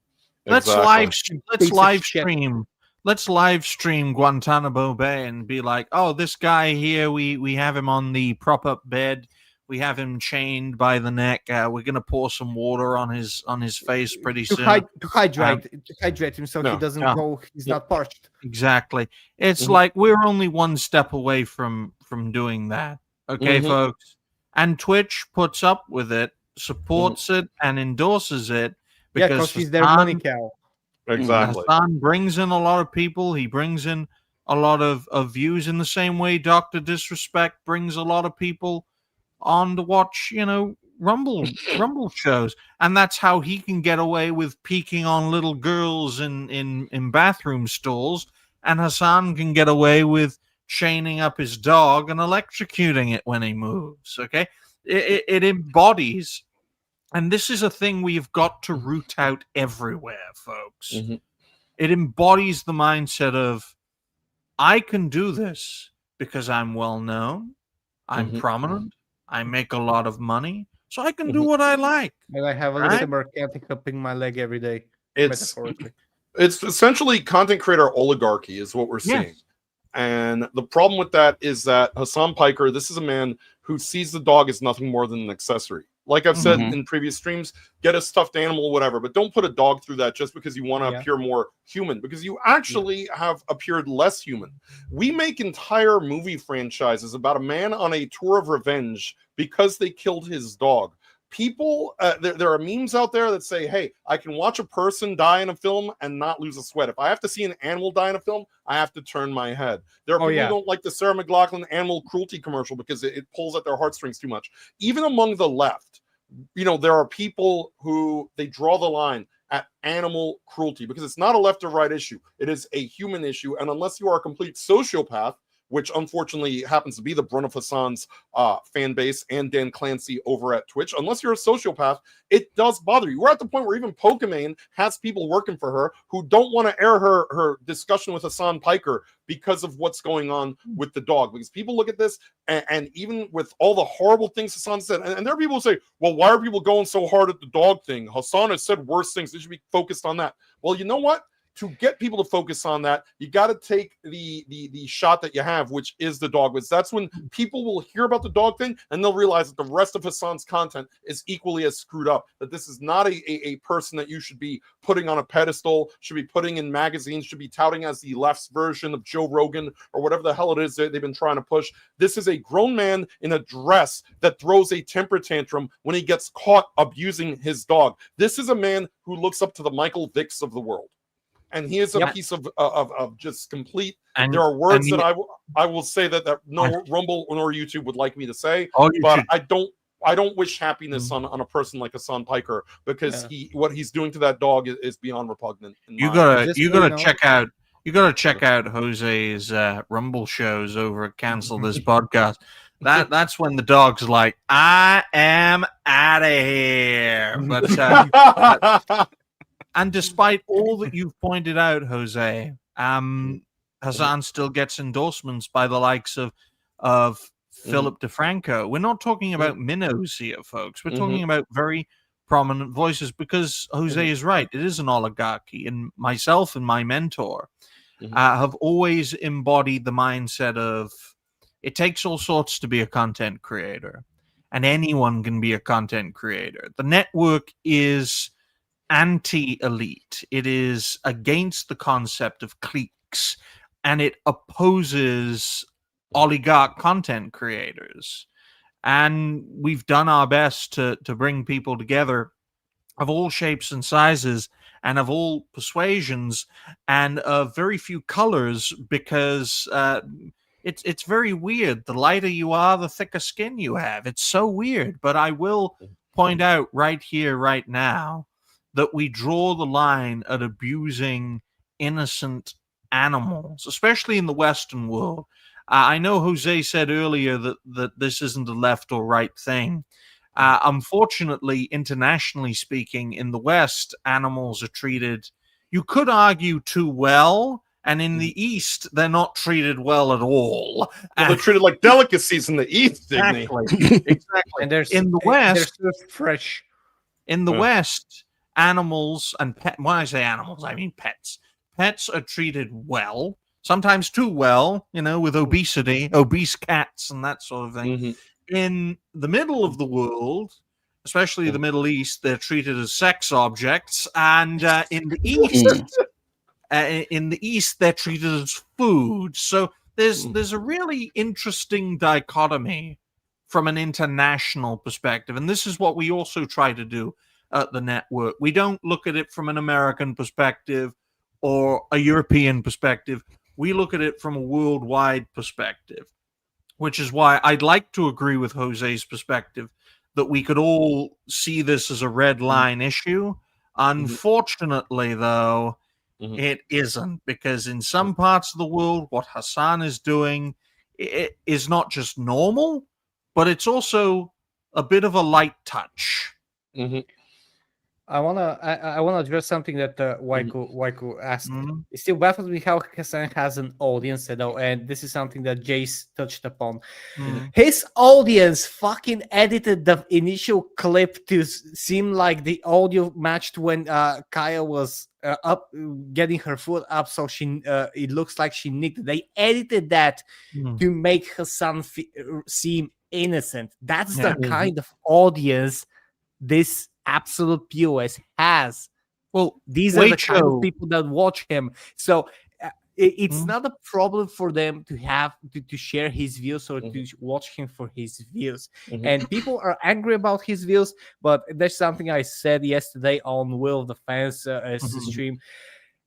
Let's Exactly. let's live stream Guantanamo Bay and be like, oh, this guy here, we have him on the prop up bed, we have him chained by the neck. We're gonna pour some water on his face pretty to soon. hydrate him so he doesn't go. He's not parched. Exactly. It's like we're only one step away from doing that. Okay, folks. And Twitch puts up with it, supports it, and endorses it because he's their money cow. Exactly. Hassan brings in a lot of people. He brings in a lot of views in the same way Dr. Disrespect brings a lot of people on to watch, Rumble shows. And that's how he can get away with peeking on little girls in bathroom stalls. And Hassan can get away with chaining up his dog and electrocuting it when he moves. Okay. It embodies, and this is a thing we've got to root out everywhere, folks. It embodies the mindset of, I can do this because I'm well known, I'm prominent, I make a lot of money, so I can do what I like. And I have a little mercantic helping my leg every day. It's metaphorically. It's essentially content creator oligarchy is what we're seeing. Yes. And the problem with that is that Hassan Piker, this is a man who sees the dog as nothing more than an accessory. Like I've said in previous streams, get a stuffed animal, whatever, but don't put a dog through that just because you want to appear more human, because you actually have appeared less human. We make entire movie franchises about a man on a tour of revenge because they killed his dog. People, there are memes out there that say, hey, I can watch a person die in a film and not lose a sweat. If I have to see an animal die in a film, I have to turn my head. There are people who don't like the Sarah McLachlan animal cruelty commercial because it pulls at their heartstrings too much. Even among the left, there are people who they draw the line at animal cruelty because it's not a left or right issue. It is a human issue. And unless you are a complete sociopath, which unfortunately happens to be the brunt of Hassan's fan base and Dan Clancy over at Twitch. Unless you're a sociopath, it does bother you. We're at the point where even Pokimane has people working for her who don't want to air her discussion with Hassan Piker because of what's going on with the dog. Because people look at this, and even with all the horrible things Hassan said, and there are people who say, well, why are people going so hard at the dog thing? Hassan has said worse things. They should be focused on that. Well, you know what? To get people to focus on that, you got to take the shot that you have, which is the dog. Because that's when people will hear about the dog thing and they'll realize that the rest of Hassan's content is equally as screwed up. That this is not a person that you should be putting on a pedestal, should be putting in magazines, should be touting as the left's version of Joe Rogan or whatever the hell it is that they've been trying to push. This is a grown man in a dress that throws a temper tantrum when he gets caught abusing his dog. This is a man who looks up to the Michael Vicks of the world. And he is a piece of just complete. And there are words that I will say that no Rumble nor YouTube would like me to say, but I don't wish happiness on a person like Hassan Piker because what he's doing to that dog is beyond repugnant. You gotta check out Jose's Rumble shows over at Cancel This Podcast. That's when the dog's like, I am out of here. But and despite all that you've pointed out, Jose, Hassan still gets endorsements by the likes of Philip DeFranco. We're not talking about minnows here, folks. We're talking about very prominent voices, because Jose is right. It is an oligarchy. And myself and my mentor have always embodied the mindset of it takes all sorts to be a content creator, and anyone can be a content creator. The network is anti-elite. It is against the concept of cliques, and it opposes oligarch content creators. And we've done our best to bring people together of all shapes and sizes and of all persuasions and of very few colors, because it's very weird. The lighter you are, the thicker skin you have. It's so weird. But I will point out right here, right now, that we draw the line at abusing innocent animals, especially in the Western world. I know Jose said earlier that this isn't a left or right thing. Unfortunately, internationally speaking, in the West, animals are treated, you could argue, too well. And in the East, they're not treated well at all. Well, they're treated like delicacies in the East, Digny. Exactly. And in the West, they're so fresh. In the West, animals and when I say animals, I mean pets. Pets are treated well, sometimes too well, with obesity, obese cats and that sort of thing. In the middle of the world, especially the Middle East, they're treated as sex objects, and in the East, they're treated as food. So there's a really interesting dichotomy from an international perspective, and this is what we also try to do at the network. We don't look at it from an American perspective or a European perspective. We look at it from a worldwide perspective, which is why I'd like to agree with Jose's perspective that we could all see this as a red line issue. Unfortunately, though, it isn't, because in some parts of the world, what Hassan is doing is not just normal, but it's also a bit of a light touch. I wanna address something that Waiku asked. It still baffles me how Hassan has an audience at all, and this is something that Jace touched upon. His audience fucking edited the initial clip to seem like the audio matched when Kaya was up getting her foot up, so she it looks like she nicked. They edited that to make Hassan seem innocent. That's the kind of audience this absolute POS has. Well, these are the kind of people that watch him. So it's not a problem for them to have to share his views or to watch him for his views. And people are angry about his views, but there's something I said yesterday on Will of the Fans stream.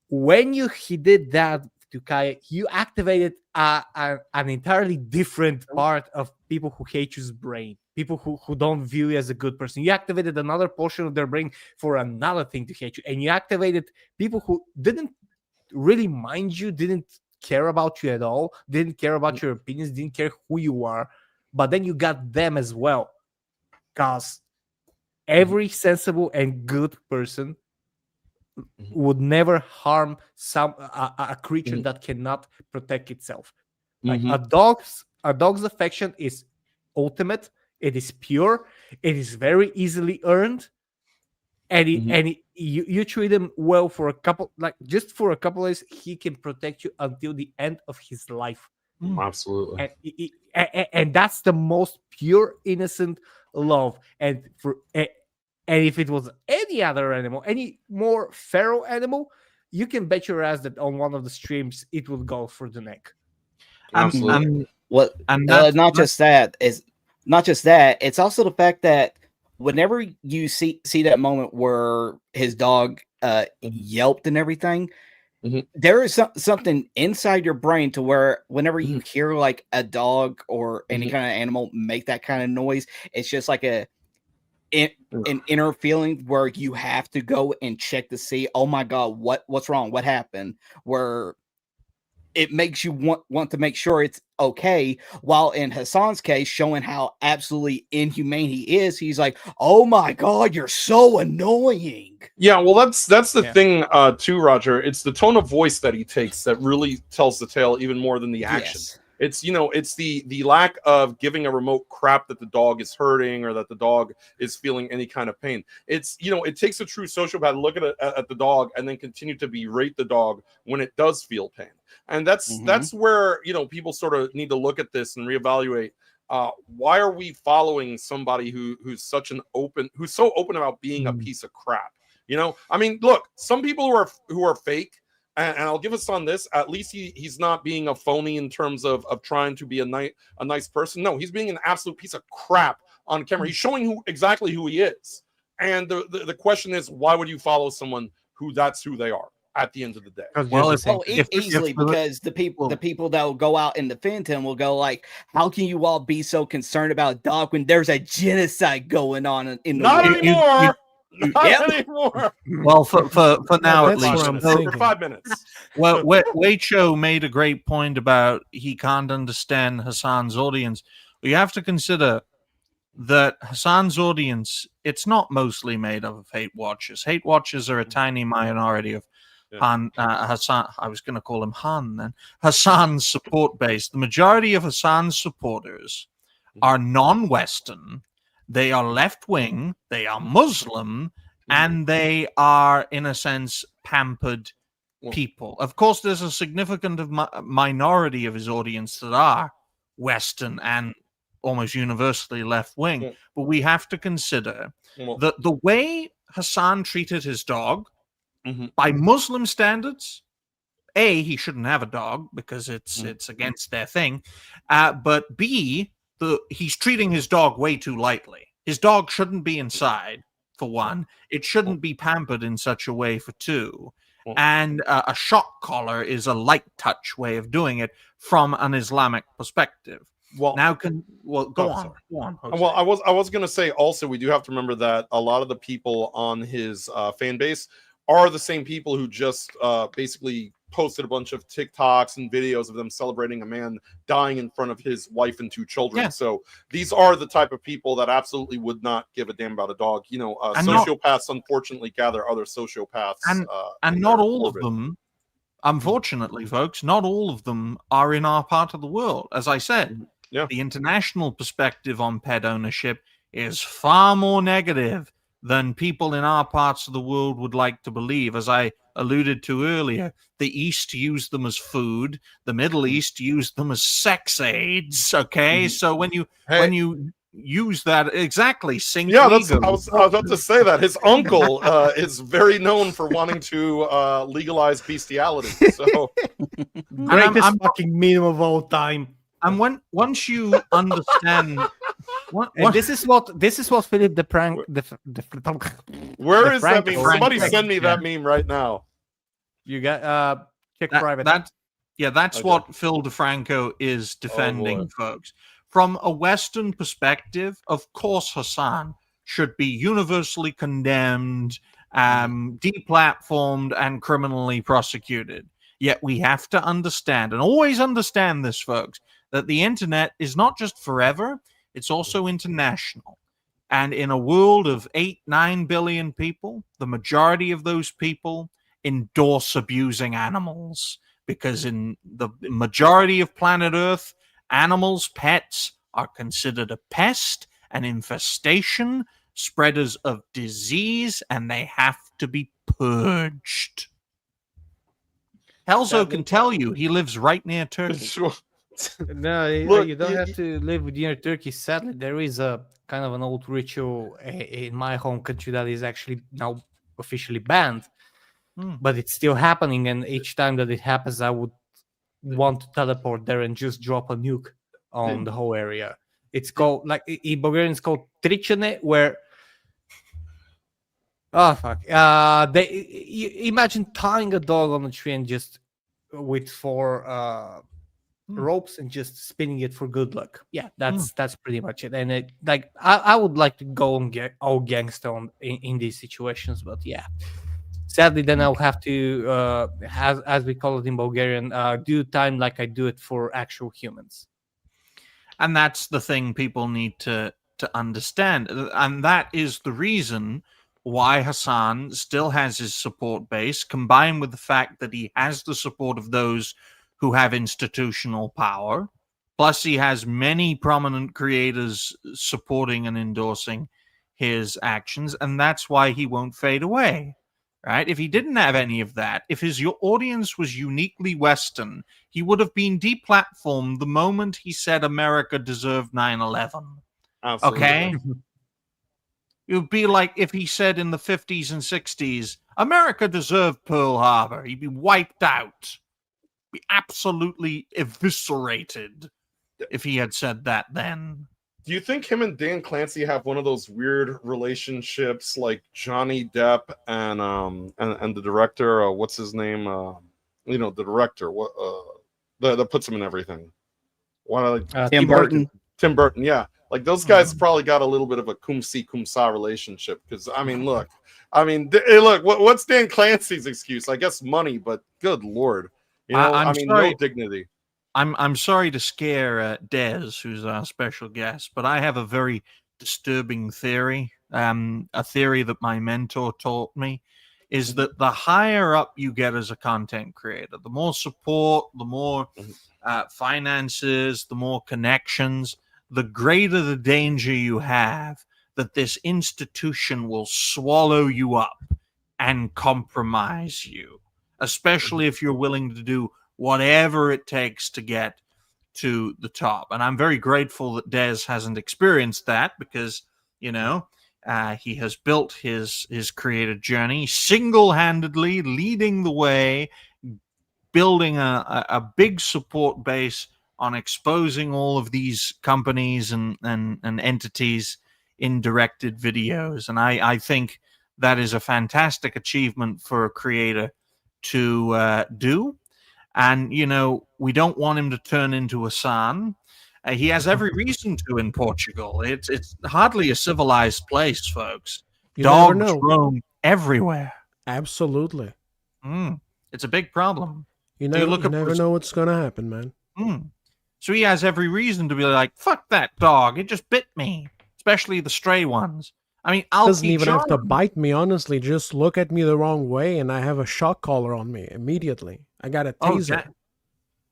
When he did that to Kaya, you activated an entirely different part of people who hate you's brain. People who don't view you as a good person. You activated another portion of their brain for another thing to hate you. And you activated people who didn't really mind you, didn't care about you at all, didn't care about your opinions, didn't care who you are. But then you got them as well. Because every sensible and good person would never harm a creature that cannot protect itself. Like a dog's affection is ultimate. It is pure. It is very easily earned, and you treat him well for a couple days. He can protect you until the end of his life. Absolutely, and that's the most pure, innocent love. And if it was any other animal, any more feral animal, you can bet your ass that on one of the streams it will go for the neck. Absolutely. Not just that, it's also the fact that whenever you see that moment where his dog yelped and everything, there is something inside your brain to where whenever you hear like a dog or any kind of animal make that kind of noise, it's just like an inner feeling where you have to go and check to see, oh my God, what's wrong? What happened? Where it makes you want to make sure it's okay. While in Hassan's case, showing how absolutely inhumane he is, he's like, "Oh my God, you're so annoying." Yeah, well, that's the thing too, Roger. It's the tone of voice that he takes that really tells the tale even more than the action. It's it's the lack of giving a remote crap that the dog is hurting or that the dog is feeling any kind of pain. It's it takes a true sociopath to look at the dog and then continue to berate the dog when it does feel pain. And that's where people sort of need to look at this and reevaluate. Why are we following somebody who's so open about being a piece of crap? I mean, look, some people who are fake, and I'll give us on this. At least he's not being a phony in terms of trying to be a nice person. No, he's being an absolute piece of crap on camera. He's showing exactly who he is. And the question is, why would you follow someone that's who they are at the end of the day? Well, easily because the people that will go out and defend him will go like, how can you all be so concerned about dog when there's a genocide going on in the Not world? anymore. Not anymore. Well, for now at That's what least. I'm For thinking. 5 minutes. Well, Weicho made a great point about he can't understand Hassan's audience. We have to consider that Hassan's audience, it's not mostly made up of hate watchers. Hate watchers are a tiny minority of Hassan. I was going to call him Han then. Hassan's support base. The majority of Hassan's supporters are non-Western. They are left-wing. They are Muslim, and they are, in a sense, pampered people. Of course, there's a significant minority of his audience that are Western and almost universally left-wing. But we have to consider that the way Hassan treated his dog, by Muslim standards, A, he shouldn't have a dog because it's against their thing. But B, he's treating his dog way too lightly. His dog shouldn't be inside, for one. It shouldn't be pampered in such a way, for two. And a shock collar is a light touch way of doing it from an Islamic perspective. Go on. Jose. Well, I was going to say also, we do have to remember that a lot of the people on his fan base are the same people who just basically posted a bunch of TikToks and videos of them celebrating a man dying in front of his wife and 2 children. Yeah. So these are the type of people that absolutely would not give a damn about a dog. Sociopaths unfortunately gather other sociopaths. And not all of them, unfortunately, folks, not all of them are in our part of the world. As I said, the international perspective on pet ownership is far more negative than people in our parts of the world would like to believe. As I alluded to earlier, the East used them as food, the Middle East used them as sex aids. Okay, so when you use that exactly, I was about to say that his uncle is very known for wanting to legalize bestiality. So greatest fucking meme of all time. And once you understand, and this is what Philip the prank. Where is that meme? Somebody send me that meme right now. You got check private. That's what Phil DeFranco is defending, folks. From a Western perspective, of course, Hassan should be universally condemned, deplatformed, and criminally prosecuted. Yet we have to understand, and always understand this, folks, that the internet is not just forever, it's also international. And in a world of 8-9 billion people, the majority of those people endorse abusing animals, because in the majority of planet Earth, animals, pets, are considered a pest, an infestation, spreaders of disease, and they have to be purged. Helzo can tell you he lives right near Turkey. No, look, you don't have to live near Turkey. Sadly, there is a kind of an old ritual in my home country that is actually now officially banned, but it's still happening. And each time that it happens, I would want to teleport there and just drop a nuke on the whole area. It's called, like in Bulgarian, it's called trichene, where imagine tying a dog on a tree and just with 4 ropes and just spinning it for good luck. Yeah, that's pretty much it. And I would like to go and get all gangster in these situations, but yeah, sadly, then I'll have to, as we call it in Bulgarian, do time like I do it for actual humans. And that's the thing people need to understand. And that is the reason why Hassan still has his support base, combined with the fact that he has the support of those who have institutional power, Plus, he has many prominent creators supporting and endorsing his actions, and that's why he won't fade away. Right? If he didn't have any of that, if his audience was uniquely Western, he would have been deplatformed the moment he said America deserved 9/11. Absolutely. Okay? It would be like if he said in the 50s and 60s, America deserved Pearl Harbor. He'd be wiped out, be absolutely eviscerated if he had said that then. Do you think him and Dan Clancy have one of those weird relationships like Johnny Depp and the director? What's his name? The director. What? That puts him in everything. Tim Burton. Tim Burton. Yeah, like those guys probably got a little bit of a cum sa relationship. Because look, what's Dan Clancy's excuse? I guess money, but good lord, no dignity. I'm sorry to scare Des, who's our special guest, but I have a very disturbing theory. A theory that my mentor taught me is that the higher up you get as a content creator, the more support, the more finances, the more connections, the greater the danger you have that this institution will swallow you up and compromise you, especially if you're willing to do whatever it takes to get to the top. And I'm very grateful that Des hasn't experienced that because, he has built his creative journey single-handedly, leading the way, building a big support base on exposing all of these companies and entities in directed videos. And I think that is a fantastic achievement for a creator to do. And, we don't want him to turn into a son. He has every reason to in Portugal. It's hardly a civilized place, folks. Dogs roam everywhere. Absolutely. It's a big problem. You never know what's going to happen, man. So he has every reason to be like, fuck that dog. It just bit me, especially the stray ones. Doesn't even have to bite me, honestly. Just look at me the wrong way and I have a shock collar on me immediately. I got a taser.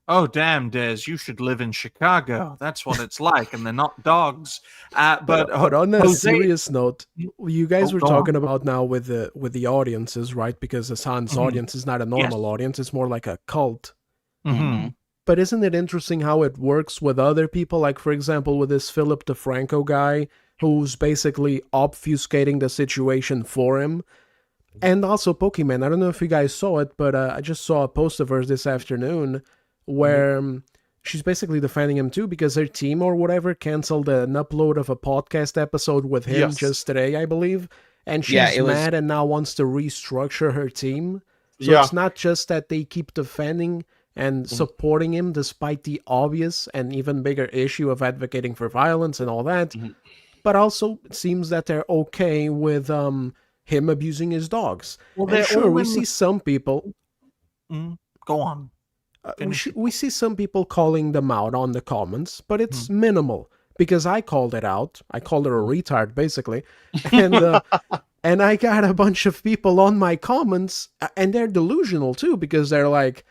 Oh, damn, Des, you should live in Chicago. That's what it's like, and they're not dogs. But on a serious note, you guys were talking about now with the audiences, right? Because Hassan's audience is not a normal audience. It's more like a cult. Mm-hmm. But isn't it interesting how it works with other people? Like, for example, with this Philip DeFranco guy, who's basically obfuscating the situation for him. And also Pokemon. I don't know if you guys saw it, but I just saw a post of hers this afternoon where she's basically defending him too because her team or whatever canceled an upload of a podcast episode with him just today, I believe. And she's mad and now wants to restructure her team. So it's not just that they keep defending and supporting him despite the obvious and even bigger issue of advocating for violence and all that. But also it seems that they're okay with him abusing his dogs. Well, and sure, we see some people... Go on. We see some people calling them out on the comments, but it's minimal because I called it out. I called her a retard, basically. And and I got a bunch of people on my comments, and they're delusional too because they're like,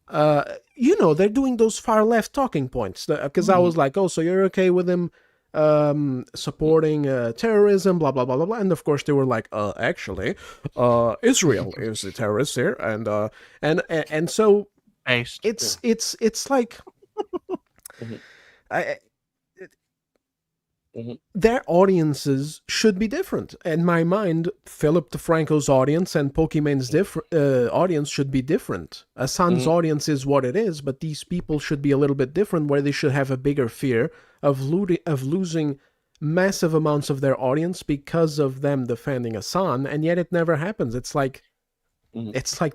they're doing those far left talking points. Because I was like, oh, so you're okay with him supporting terrorism, blah blah blah blah blah, and of course they were like, actually, Israel is the terrorist here, and so it's like, their audiences should be different. In my mind, Philip DeFranco's audience and Pokemon's audience should be different. Hassan's audience is what it is, but these people should be a little bit different, where they should have a bigger fear of losing massive amounts of their audience because of them defending Hassan, and yet it never happens. It's like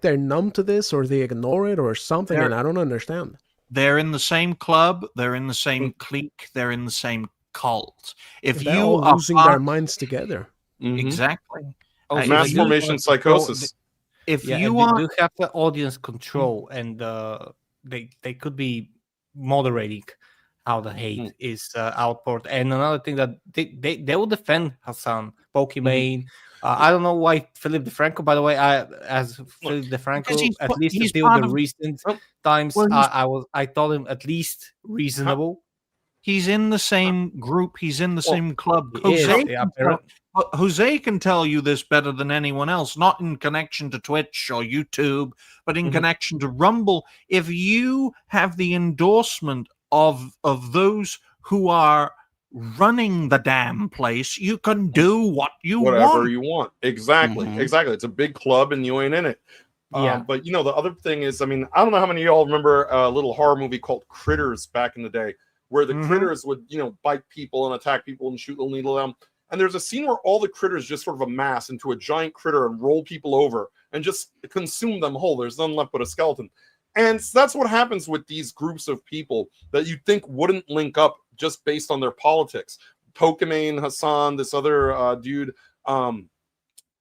they're numb to this, or they ignore it, or something, and I don't understand. They're in the same club, they're in the same clique, they're in the same cult. If they're you all are losing their minds together. Exactly. Mass formation psychosis. They do have the audience control, and they could be moderating how the hate is outpoured. And another thing that they will defend Hassan, Pokemon. I don't know why Philip DeFranco, by the way, Philip DeFranco, at least until the recent times, I thought him at least reasonable. He's in the same group. He's in the same club. He is, Jose can tell you this better than anyone else, not in connection to Twitch or YouTube, but in connection to Rumble. If you have the endorsement of those who are running the damn place, you can do whatever you want. Exactly. Exactly. It's a big club and you ain't in it. Yeah. But the other thing is, I mean, I don't know how many of y'all remember a little horror movie called Critters back in the day, where the critters would, bite people and attack people and shoot little needle at them. And there's a scene where all the critters just sort of amass into a giant critter and roll people over and just consume them whole. There's none left but a skeleton. And so that's what happens with these groups of people that you think wouldn't link up just based on their politics. Pokimane, Hassan, this other dude.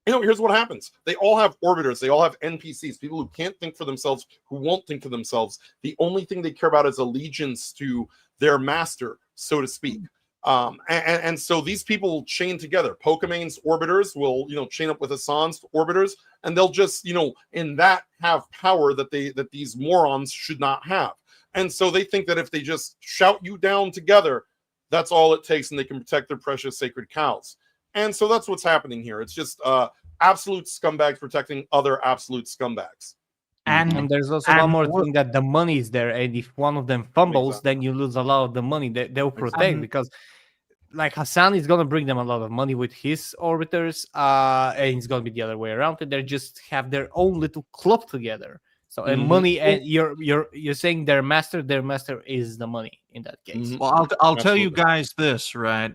Here's what happens. They all have orbiters. They all have NPCs, people who can't think for themselves, who won't think for themselves. The only thing they care about is allegiance to their master, so to speak. And so these people will chain together. Pokimane's orbiters will, chain up with Hassan's orbiters, and they'll just, in that have power that these morons should not have. And so they think that if they just shout you down together, that's all it takes, and they can protect their precious sacred cows. And so that's what's happening here. It's just absolute scumbags protecting other absolute scumbags. And there's also one more thing, that the money is there, and if one of them fumbles, then you lose a lot of the money that they'll protect, because like Hassan is gonna bring them a lot of money with his orbiters, and it's gonna be the other way around. And they just have their own little club together. So and money, and you're saying their master is the money in that case. Well, I'll tell you guys this, right?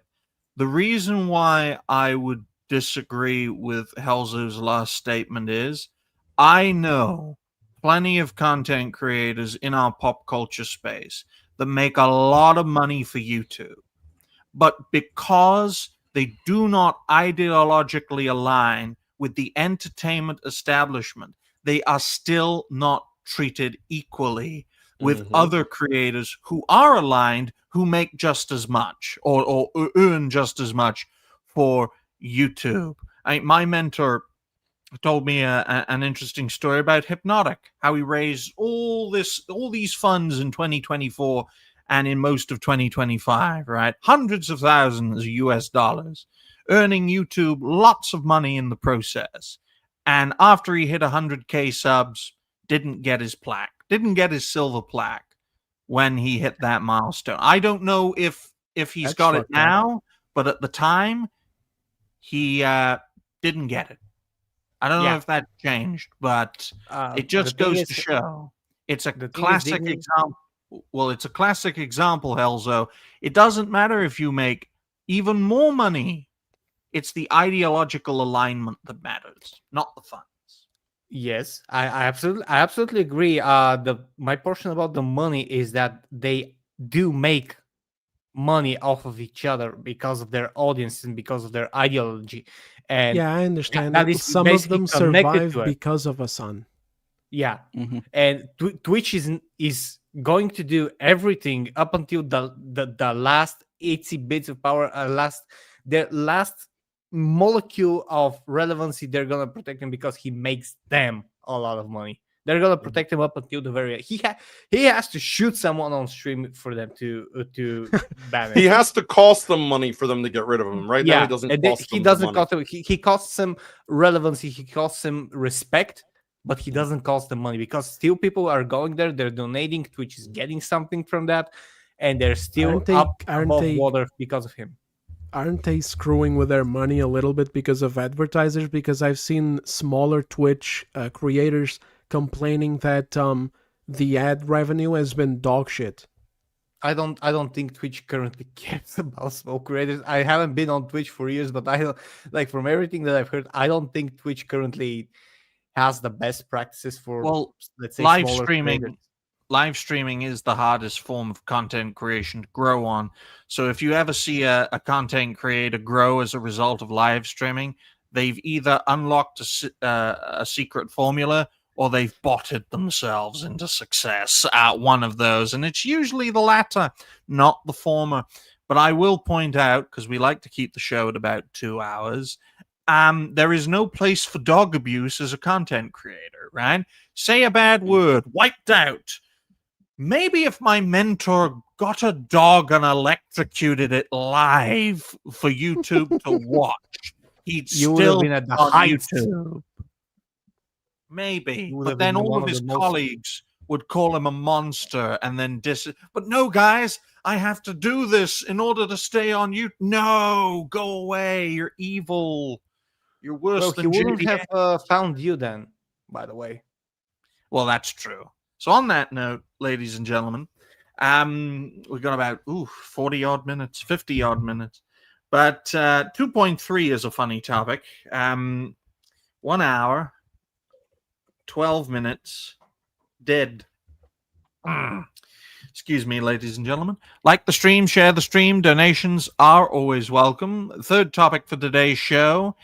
The reason why I would disagree with Helzo's last statement is I know plenty of content creators in our pop culture space that make a lot of money for YouTube. But because they do not ideologically align with the entertainment establishment, they are still not treated equally with other creators who are aligned, who make just as much or earn just as much for YouTube. My mentor told me an interesting story about Hypnotic, how he raised all these funds in 2024 and in most of 2025, right? Hundreds of thousands of US dollars, earning YouTube lots of money in the process. And after he hit 100K subs, didn't get his plaque, didn't get his silver plaque when he hit that milestone. I don't know if he's got it now, but at the time, he didn't get it. I don't know if that changed, but it just goes to show it's a classic example. Well, it's a classic example, Helzo. It doesn't matter if you make even more money. It's the ideological alignment that matters, not the funds. Yes, I absolutely agree. My portion about the money is that they do make money off of each other because of their audience and because of their ideology. And yeah, I understand that that. is Some of them survive to it. because of Hassan. Yeah, and Twitch is going to do everything up until the last 80 bits of power, their last molecule of relevancy. They're gonna protect him because he makes them a lot of money. They're gonna protect him up until the very end. He has to shoot someone on stream for them to ban him. He has to cost them money for them to get rid of him. Right now, he doesn't cost them. He doesn't cost them. He costs them relevancy. He costs them respect, but he doesn't cost them money because still people are going there. They're donating. Twitch is getting something from that, and they're still up above water because of him. Aren't they screwing with their money a little bit because of advertisers? Because I've seen smaller Twitch creators complaining that the ad revenue has been dog shit. I don't think Twitch currently cares about small creators. I haven't been on Twitch for years, but I don't, like, from everything that I've heard, I don't think Twitch currently has the best practices for, let's say, live streaming. Creators. Live streaming is the hardest form of content creation to grow on. So if you ever see a content creator grow as a result of live streaming, they've either unlocked a secret formula or they've botted themselves into success at one of those. And it's usually the latter, not the former. But I will point out, because we like to keep the show at about 2 hours, there is no place for dog abuse as a content creator, right? Say a bad word, wiped out. maybe if my mentor got a dog and electrocuted it live for YouTube to watch, he'd You would have still been at the on heights. YouTube. Maybe, You would but have then been all one of of his the most- colleagues would call him a monster and then But no, guys, I have to do this in order to stay on you. No, go away. You're evil. You're worse Well, he than wouldn't JDS. have found you then, by the way. Well, that's true. So on that note, ladies and gentlemen, we've got about 40 odd minutes, 50 odd minutes. But 2.3 is a funny topic. 1 hour, 12 minutes, dead. Excuse me, ladies and gentlemen. Like the stream, share the stream. Donations are always welcome. Third topic for today's show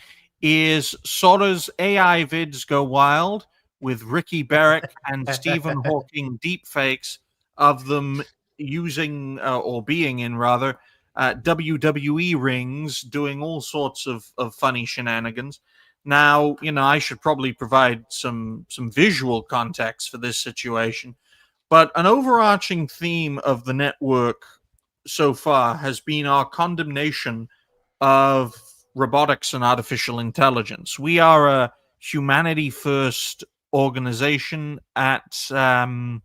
is Sora's AI vids go wild, with Ricky Barrick and Stephen Hawking deepfakes of them using or being in rather WWE rings, doing all sorts of funny shenanigans. Now, I should probably provide some visual context for this situation, but an overarching theme of the network so far has been our condemnation of robotics and artificial intelligence. We are a humanity-first organization at the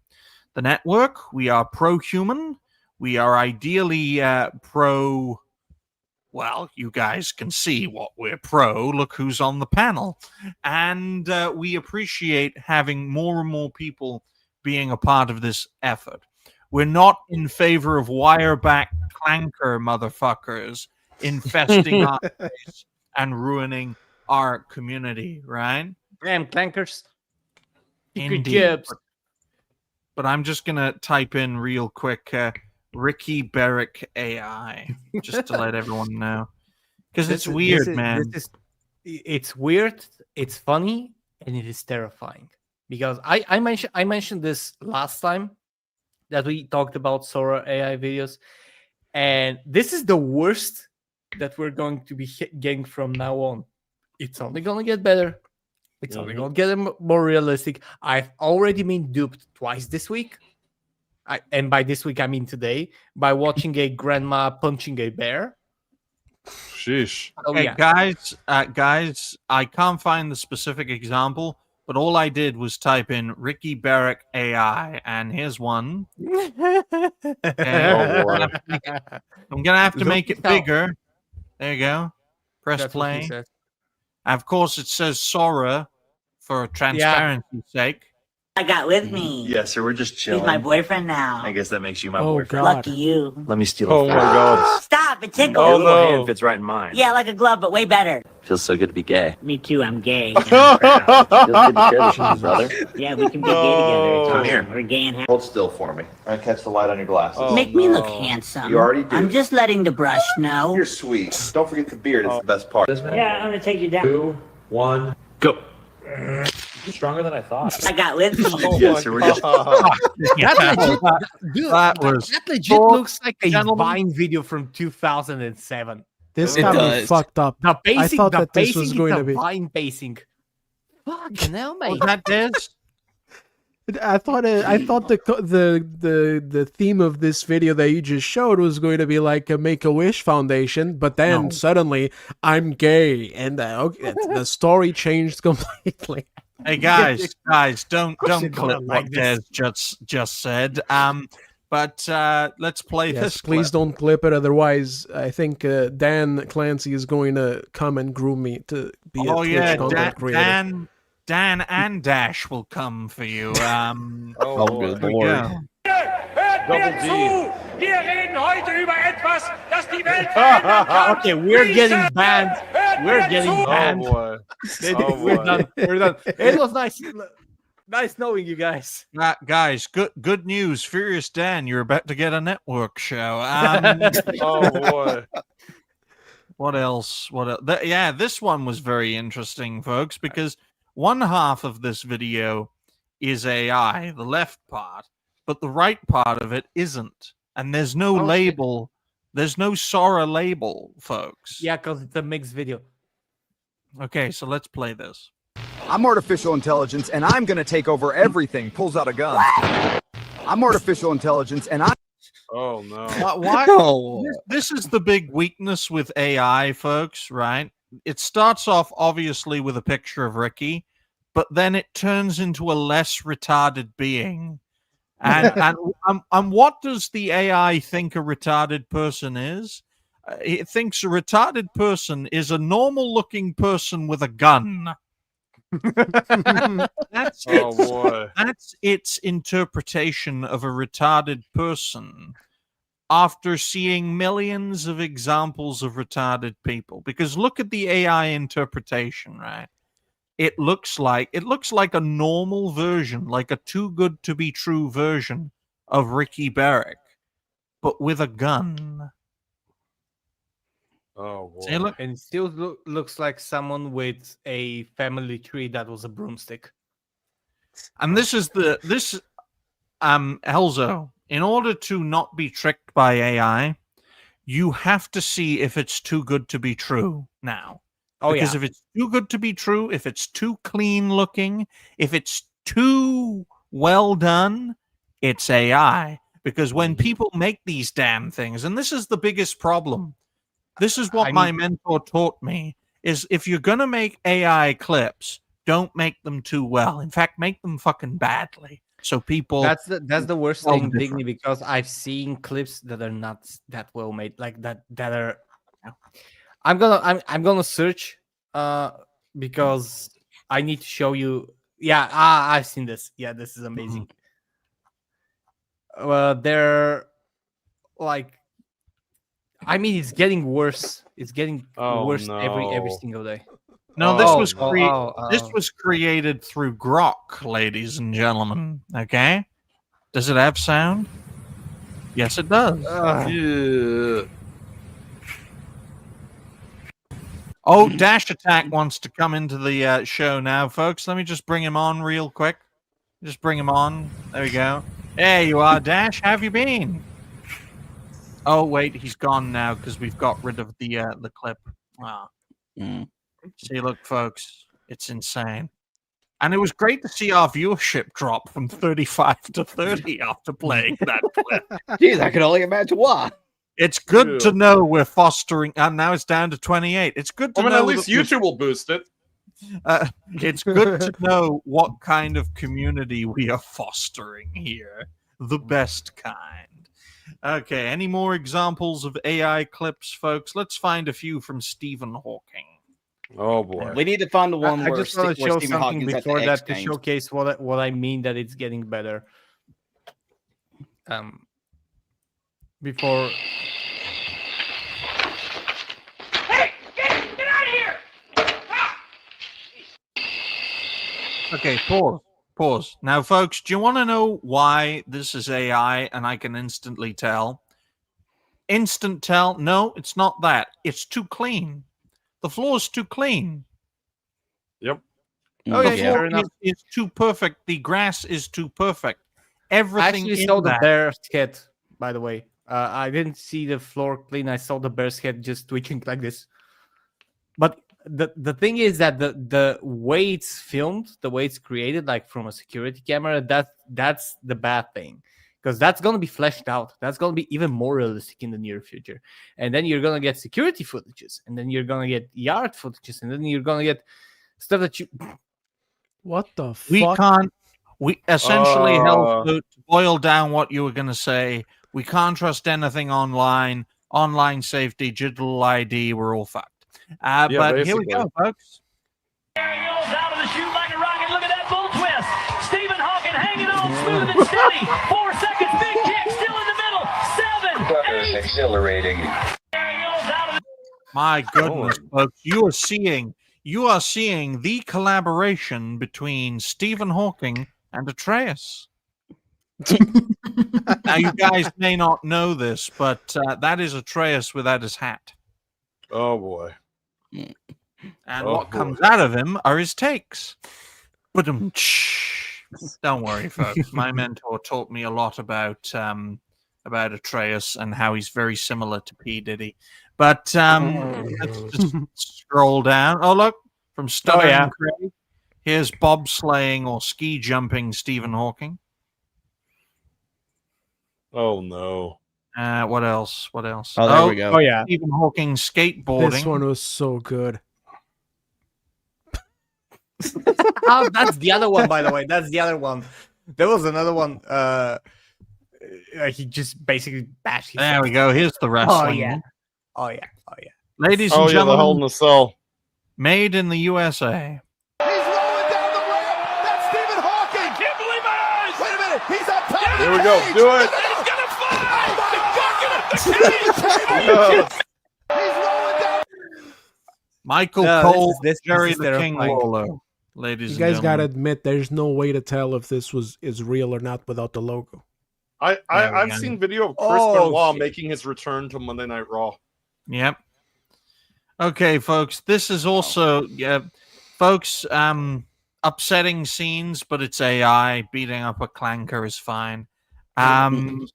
network. We are pro-human. We are ideally pro... Well, you guys can see what we're pro. Look who's on the panel. And we appreciate having more and more people being a part of this effort. We're not in favor of wireback clanker motherfuckers infesting our place and ruining our community, right? Damn clankers. Good Indeed. jobs. But I'm just going to type in real quick Ricky Barrick AI, just to let everyone know. Because it's weird, man. It's weird, it's funny, and it is terrifying. Because I mentioned this last time that we talked about Sora AI videos, and this is the worst that we're going to be getting from now on. It's only going to get better. It's only going to get more realistic. I've already been duped twice this week. And by this week, I mean today, by watching a grandma punching a bear. Sheesh. Okay, guys, I can't find the specific example, but all I did was type in Ricky Barrick AI, and here's one. Okay. Oh, boy. I'm gonna have to make it bigger. There you go. Press That's what he play. said. Of course, it says Sora for transparency's sake. I got with me. Yes, sir. We're just chilling. He's my boyfriend now. I guess that makes you my Oh, boyfriend. God. Lucky you. Let me steal. Oh, my God. Stop! It tickles. Your Oh, little no. hand fits right in mine. Yeah, like a glove, but way better. Feels so good to be gay. Me too. I'm gay. And I'm proud. Feels good to share the shoes, brother. Yeah, we can be gay together. It's Come awesome. here. We're gay and happy. Hold still for me. All right, catch the light on your glasses. Oh, Make me look no. handsome. You already do. I'm just letting the brush know. You're sweet. Don't forget the beard. It's the best part. Yeah, I'm gonna take you down. 2, 1, go. Stronger than I thought. I got with me. Oh, Yes, my sir. We're just. God. That legit short, looks like a gentlemen. Vine video from 2007. This It got me does. fucked up. The pacing, thought the that this pacing was is going a to be- Vine pacing. Fucking hell, mate. Was that Des? I thought the theme of this video that you just showed was going to be like a Make-A-Wish Foundation, but then No. suddenly I'm gay, and the story changed completely. Hey guys, don't you're clip gonna like what Des just said. But let's play Yes, this. please clip. don't clip it, otherwise I think Dan Clancy is going to come and groom me to be a Oh Twitch yeah, content creator. Dan and Dash will come for you. Oh, boy. Here we go. Double D. Wir reden heute über etwas, das die Welt verändern kann. Okay, we're getting banned. We're getting Oh, banned. boy. Oh, We're boy. done. We're done. It was nice knowing you guys. Guys, good news. Furious Dan, you're about to get a network show. Oh, boy. What else? Yeah, this one was very interesting, folks, because one half of this video is AI, the left part, but the right part of it isn't. And there's no Okay. label. There's no Sora label, folks. Yeah, because it's a mixed video. Okay, so let's play this. I'm artificial intelligence, and I'm gonna take over everything. Pulls out a gun. I'm artificial intelligence, and I. Oh no. Why? Oh. This is the big weakness with AI, folks, right? It starts off obviously with a picture of Ricky, but then it turns into a less retarded being. And what does the AI think a retarded person is? It thinks a retarded person is a normal looking person with a gun. That's Oh its, boy. that's its interpretation of a retarded person after seeing millions of examples of retarded people. Because look at the AI interpretation, right? It looks like a normal version, like a too good to be true version of Ricky Barrick, but with a gun. Oh boy. See, look. And it still looks like someone with a family tree that was a broomstick. And this is Elzo. In order to not be tricked by AI, you have to see if it's too good to be true now. Oh, Because yeah. if it's too good to be true, if it's too clean looking, if it's too well done, it's AI. Because when people make these damn things, and this is the biggest problem, this is what my mentor taught me, is if you're going to make AI clips, don't make them too well. In fact, make them fucking badly. So people... That's the worst tell thing, the Digny, difference. because I've seen clips that are not that well made, like that are. I'm gonna search, because I need to show you. Yeah, I've seen this. Yeah, this is amazing. They're like, I mean, it's getting worse. It's getting worse every single day. No, this was this oh. was created through Grok, ladies and gentlemen. Okay, does it have sound? Yes, it does. Yeah. Oh, Dash Attack wants to come into the show now, folks. Let me just bring him on real quick. Just bring him on. There we go. There you are, Dash. How have you been? Oh wait, he's gone now because we've got rid of the clip. Wow. See, look, folks, it's insane. And it was great to see our viewership drop from 35 to 30 after playing that clip. Jeez, I can only imagine why. It's good to know we're fostering, and now it's down to 28. It's good to know. At least YouTube will boost it. It's good to know what kind of community we are fostering here. The best kind. Okay, any more examples of AI clips, folks? Let's find a few from Stephen Hawking. Oh boy, we need to find the one I where just want to show Stephen something Hawking's at before the that X to Games. showcase what I mean that it's getting better. Before. Hey, get out of here! Okay, pause. Now, folks, do you want to know why this is AI and I can instantly tell? Instant tell? No, it's not that. It's too clean. The floor's too clean. Yep. Oh, The yeah, floor is too perfect. The grass is too perfect. Everything I actually in saw the that. bear's head, by the way. I didn't see the floor clean. I saw the bear's head just twitching like this. But the thing is that the way it's filmed, the way it's created, like from a security camera, that's the bad thing. Because that's going to be fleshed out. That's going to be even more realistic in the near future. And then you're going to get security footages. And then you're going to get yard footages. And then you're going to get stuff that you... What the We fuck? can't. We essentially held to boil down what you were going to say. We can't trust anything online. Online safety, digital ID, we're all fucked. But here we basically. go, folks. Ariel's out of the chute like a rocket. Look at that bull twist. Stephen Hawking hanging on smooth and steady. 4 seconds, big kick, still in the middle. 7, 8. Exhilarating. Ariel's out of the... My goodness, folks, you are seeing the collaboration between Stephen Hawking and Atreus. Now, you guys may not know this, but that is Atreus without his hat. Oh boy. And what comes out of him are his takes. But don't worry, folks. My mentor taught me a lot about Atreus and how he's very similar to P. Diddy. But let's just scroll down. Oh, look, from Stuttering Craig. Here's bobsleighing or ski jumping Stephen Hawking. Oh no. What else? What else? Oh, there we go. Oh yeah. Stephen Hawking skateboarding. This one was so good. Oh, that's the other one, by the way. That's the other one. There was another one. He just basically bashed his There we head. go. Here's the wrestling. yeah. Oh yeah. Oh yeah. Ladies Oh and yeah, the Hell gentlemen, in a Cell. made in the USA. He's rolling down the ramp. That's Stephen Hawking. I can't believe my eyes! Wait a minute. He's on top of Here the we go. cage. Do it. He's gonna fly! Oh my He's fucking God. up the cage! He's rolling down. Michael No, Cole, this Jerry is the King terrifying. Lawler. Ladies You and guys gentlemen. gotta admit, there's no way to tell if this is real or not without the logo. I've seen video of Chris Oh, Benoit shit. making his return to Monday Night Raw. Yep. Okay, folks. This is also, folks. Upsetting scenes, but it's AI. Beating up a clanker is fine. Huge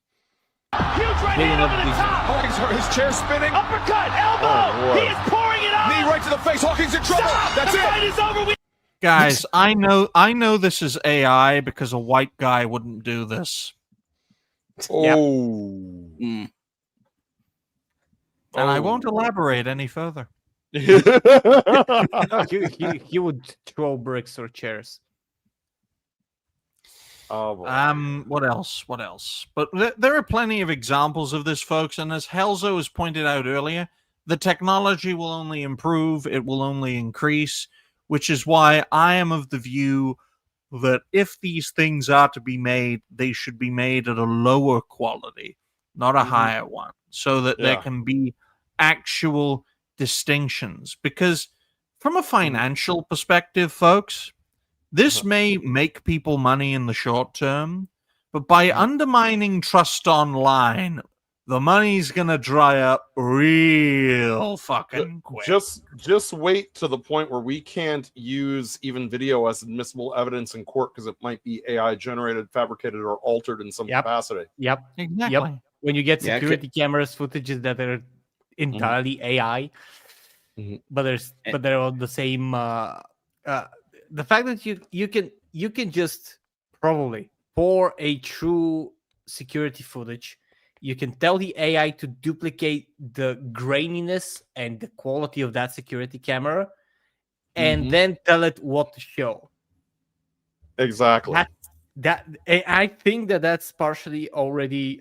right hand over the top! Hawkins hurt. His chair spinning. Uppercut! Elbow! Oh, boy. He is pouring it on! Knee right to the face. Hawkins in trouble. Stop! That's The it. fight is over! We Guys, I know this is AI because a white guy wouldn't do this, Oh. Mm. and I won't elaborate any further. No, he would throw bricks or chairs. Oh, boy. What else? What else? But there are plenty of examples of this, folks. And as Helzo has pointed out earlier, the technology will only improve. It will only increase, which is why I am of the view that if these things are to be made, they should be made at a lower quality, not a higher one, so that there Yeah. can be actual distinctions. Because from a financial perspective, folks, this may make people money in the short term, but by undermining trust online, the money's gonna dry up real fucking quick. Just wait to the point where we can't use even video as admissible evidence in court because it might be AI generated, fabricated, or altered in some Yep. capacity. Yep. Exactly. When you get Yeah, security cameras footages that are entirely AI, Mhm. but they're on the same. The fact that you can just probably pour a true security footage. You can tell the AI to duplicate the graininess and the quality of that security camera, and then tell it what to show. Exactly. I think that's partially already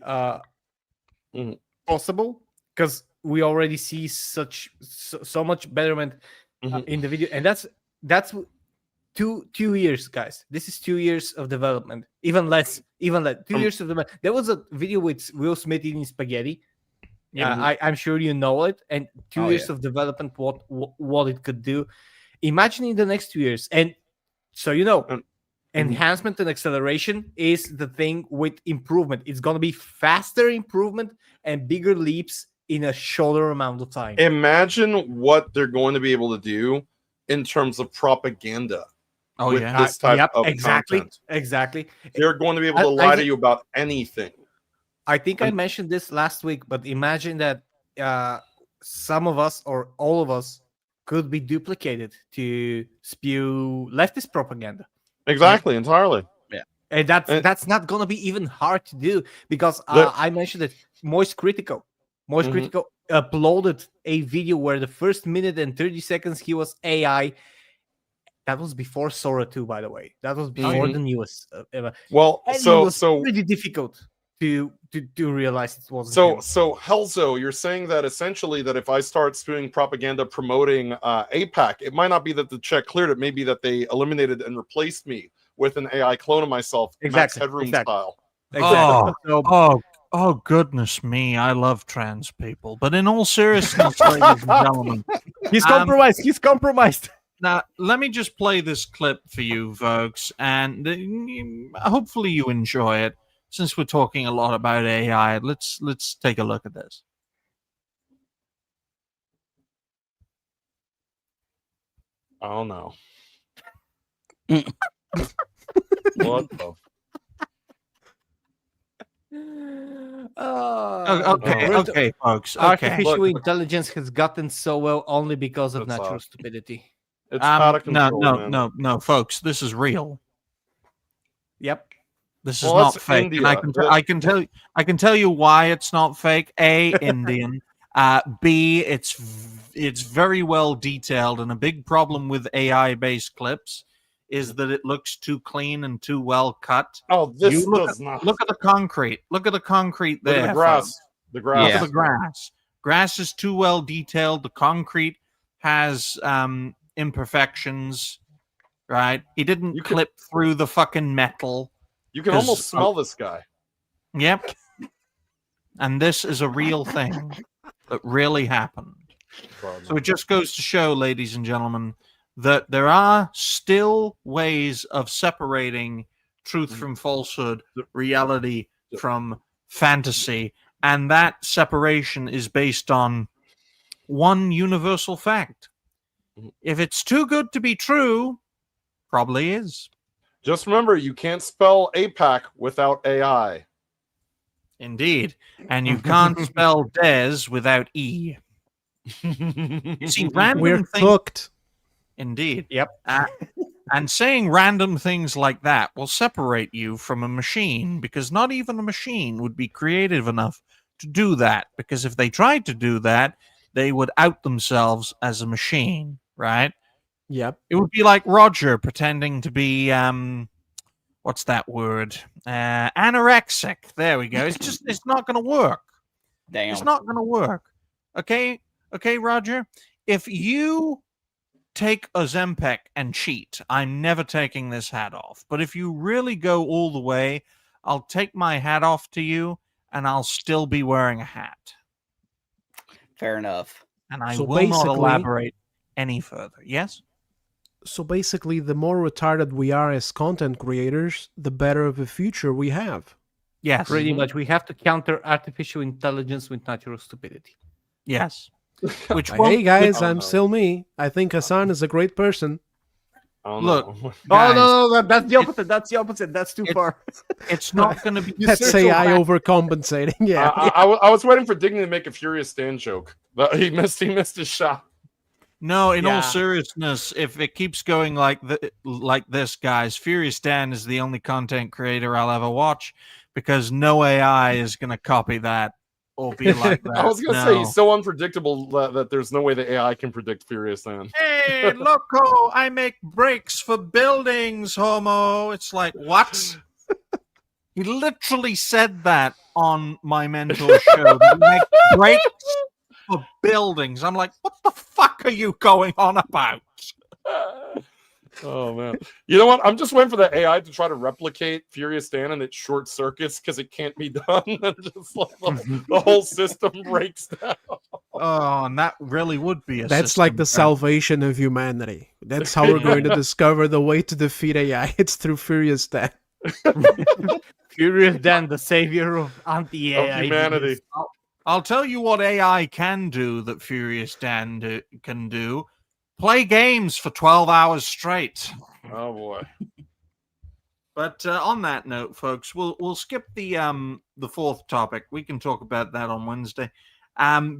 possible because we already see so much betterment in the video, and that's 2 years, guys. This is 2 years of development, even less 2 years of development. There was a video with Will Smith eating spaghetti. I'm sure you know it, and 2 years of development, what it could do. Imagine in the next 2 years, and so enhancement and acceleration is the thing with improvement. It's going to be faster improvement and bigger leaps in a shorter amount of time. Imagine what they're going to be able to do in terms of propaganda. Oh, with yeah. this type of content. Exactly. They're going to be able to lie to you about anything. I think I mentioned this last week, but imagine that some of us or all of us could be duplicated to spew leftist propaganda. Exactly, entirely. And that's not gonna be even hard to do because I mentioned it. Moist Critical uploaded a video where the first minute and 30 seconds he was AI. That was before Sora 2, by the way. That was before the newest. Well, and so it was pretty difficult to realize it wasn't. So Helzo, you're saying that essentially that if I start spewing propaganda promoting APAC, it might not be that the check cleared. It may be that they eliminated and replaced me with an AI clone of myself, Max Headroom style. Oh, goodness me. I love trans people. But in all seriousness, ladies and gentlemen, he's compromised. He's compromised. Now, let me just play this clip for you, folks, and hopefully you enjoy it. Since we're talking a lot about AI, let's take a look at this. Oh no! What the? Okay, folks. Okay. Artificial intelligence has gotten so well only because of natural stupidity. It's out of control, man. No, folks. This is real. Yep. This is Well, not that's fake, and I India. can tell you why it's not fake. A, Indian. B, it's very well detailed, and a big problem with AI based clips is that it looks too clean and too well cut. Oh, this You look does not. look at the concrete. Look at the concrete Look there. at the grass. Folks. The grass. Look at the grass. Grass is too well detailed. The concrete has imperfections. Right? He didn't clip through the fucking metal. You can almost smell this guy. Yep. And this is a real thing that really happened. So it just goes to show, ladies and gentlemen, that there are still ways of separating truth from falsehood, reality from fantasy, and that separation is based on one universal fact. If it's too good to be true, probably is. Just remember, you can't spell APAC without AI. Indeed. And you can't spell Des without E. You see, We're things, cooked. Indeed. Yep. And saying random things like that will separate you from a machine, because not even a machine would be creative enough to do that. Because if they tried to do that, they would out themselves as a machine, right? Yep. It would be like Roger pretending to be what's that word? Anorexic. There we go. It's not going to work. Damn. It's not going to work. Okay, Roger. If you take Ozempic and cheat, I'm never taking this hat off. But if you really go all the way, I'll take my hat off to you, and I'll still be wearing a hat. Fair enough. And I So will not basically- elaborate any further. Yes? So basically, the more retarded we are as content creators, the better of a future we have. Yes. Pretty much. We have to counter artificial intelligence with natural stupidity. Yes. Which Hey guys, I don't I'm know. still me. I think Hassan is a great person. I don't Look, know. guys, That's the opposite. That's the opposite. That's too far. it's not going to be. That's circle AI back. overcompensating. Yeah. I was waiting for Dignity to make a Furious Stan joke. But he missed his shot. No, in Yeah. all seriousness, if it keeps going like this, guys, Furious Dan is the only content creator I'll ever watch, because no AI is going to copy that or be like that. I was gonna say he's so unpredictable that there's no way the AI can predict Furious Stan. Hey, loco, I make brakes for buildings, homo. It's like, what? He literally said that on my mentor show. That he makes brakes for buildings. I'm like, what the fuck are you going on about? Oh man! You know what? I'm just waiting for the AI to try to replicate Furious Stan, and it short circuits because it can't be done. And just like the whole system breaks down. Oh, and that really would be a That's like the system crash. salvation of humanity. That's how we're going to discover the way to defeat AI. It's through Furious Dan. Furious Dan, the savior of anti-AI. Of humanity. I'll tell you what AI can do that Furious Dan can do. Play games for 12 hours straight. Oh boy! But on that note, folks, we'll skip the fourth topic. We can talk about that on Wednesday,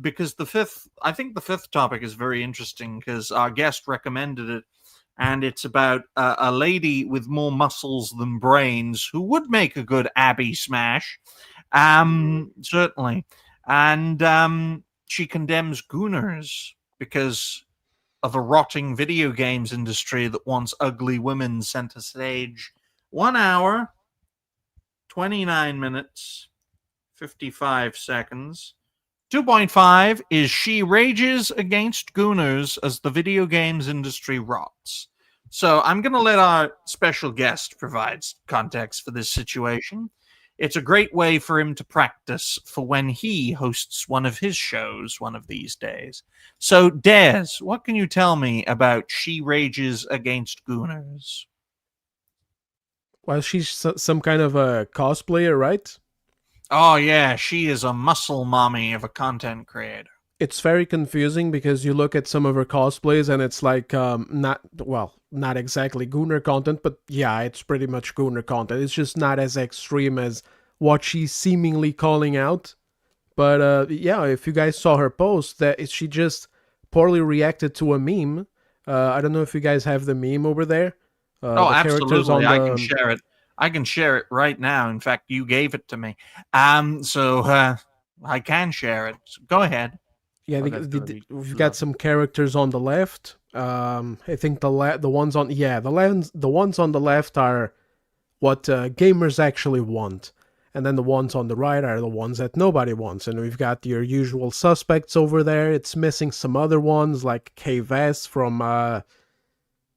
because the fifth topic is very interesting because our guest recommended it, and it's about a lady with more muscles than brains who would make a good Abby Smash, certainly, and she condemns gooners because of a rotting video games industry that wants ugly women center stage. 1 hour, 29 minutes, 55 seconds. 2.5 is she rages against gooners as the video games industry rots. So I'm going to let our special guest provide context for this situation. It's a great way for him to practice for when he hosts one of his shows one of these days. So, Des, what can you tell me about She Rages Against Gooners? Well, she's some kind of a cosplayer, right? Oh, yeah, she is a muscle mommy of a content creator. It's very confusing because you look at some of her cosplays and it's like not exactly Gooner content, but yeah, it's pretty much Gooner content. It's just not as extreme as what she's seemingly calling out. But yeah, if you guys saw her post, she just poorly reacted to a meme. I don't know if you guys have the meme over there. Oh, the characters absolutely. on I the- can share it. I can share it right now. In fact, you gave it to me. So I can share it. So go ahead. Yeah, Oh, that's gonna be we've got lovely. some characters on the left. I think the ones on the ones on the left are what gamers actually want, and then the ones on the right are the ones that nobody wants. And we've got your usual suspects over there. It's missing some other ones like K-Vess from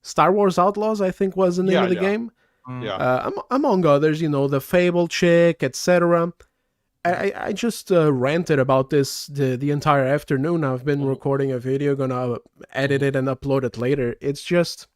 Star Wars Outlaws, I think was the name of the game. Yeah. Among others, the Fable chick, etc. I just ranted about this the entire afternoon. I've been recording a video, gonna edit it and upload it later. It's just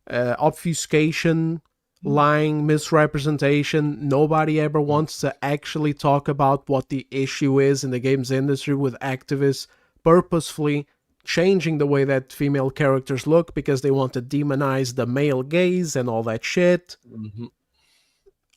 obfuscation, lying, misrepresentation. Nobody ever wants to actually talk about what the issue is in the games industry with activists purposefully changing the way that female characters look because they want to demonize the male gaze and all that shit.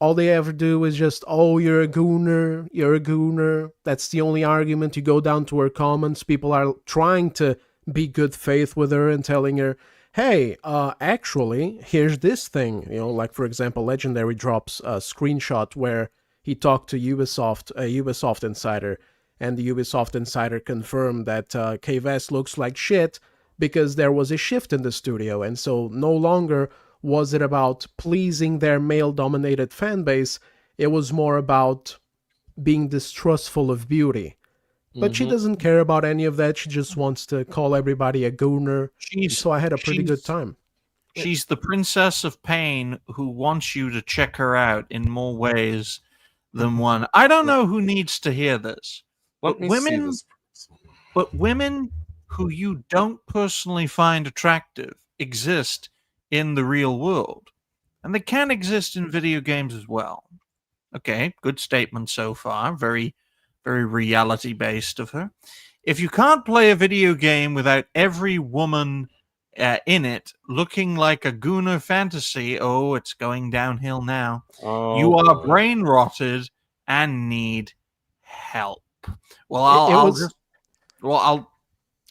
All they ever do is just, oh, you're a gooner. That's the only argument. You go down to her comments. People are trying to be good faith with her and telling her, hey, actually, here's this thing. Like, for example, Legendary drops a screenshot where he talked to a Ubisoft insider, and the Ubisoft insider confirmed that K-Vess looks like shit because there was a shift in the studio, and so no longer was it about pleasing their male-dominated fan base, it was more about being distrustful of beauty. But she doesn't care about any of that. She just wants to call everybody a gooner. So I had a pretty good time. She's the princess of pain who wants you to check her out in more ways than one. I don't know who needs to hear this. Let me see this. But women who you don't personally find attractive exist in the real world. And they can exist in video games as well. Okay, good statement so far. Very, very reality-based of her. If you can't play a video game without every woman in it looking like a gooner fantasy, oh, it's going downhill now. You are brain-rotted and need help. Well,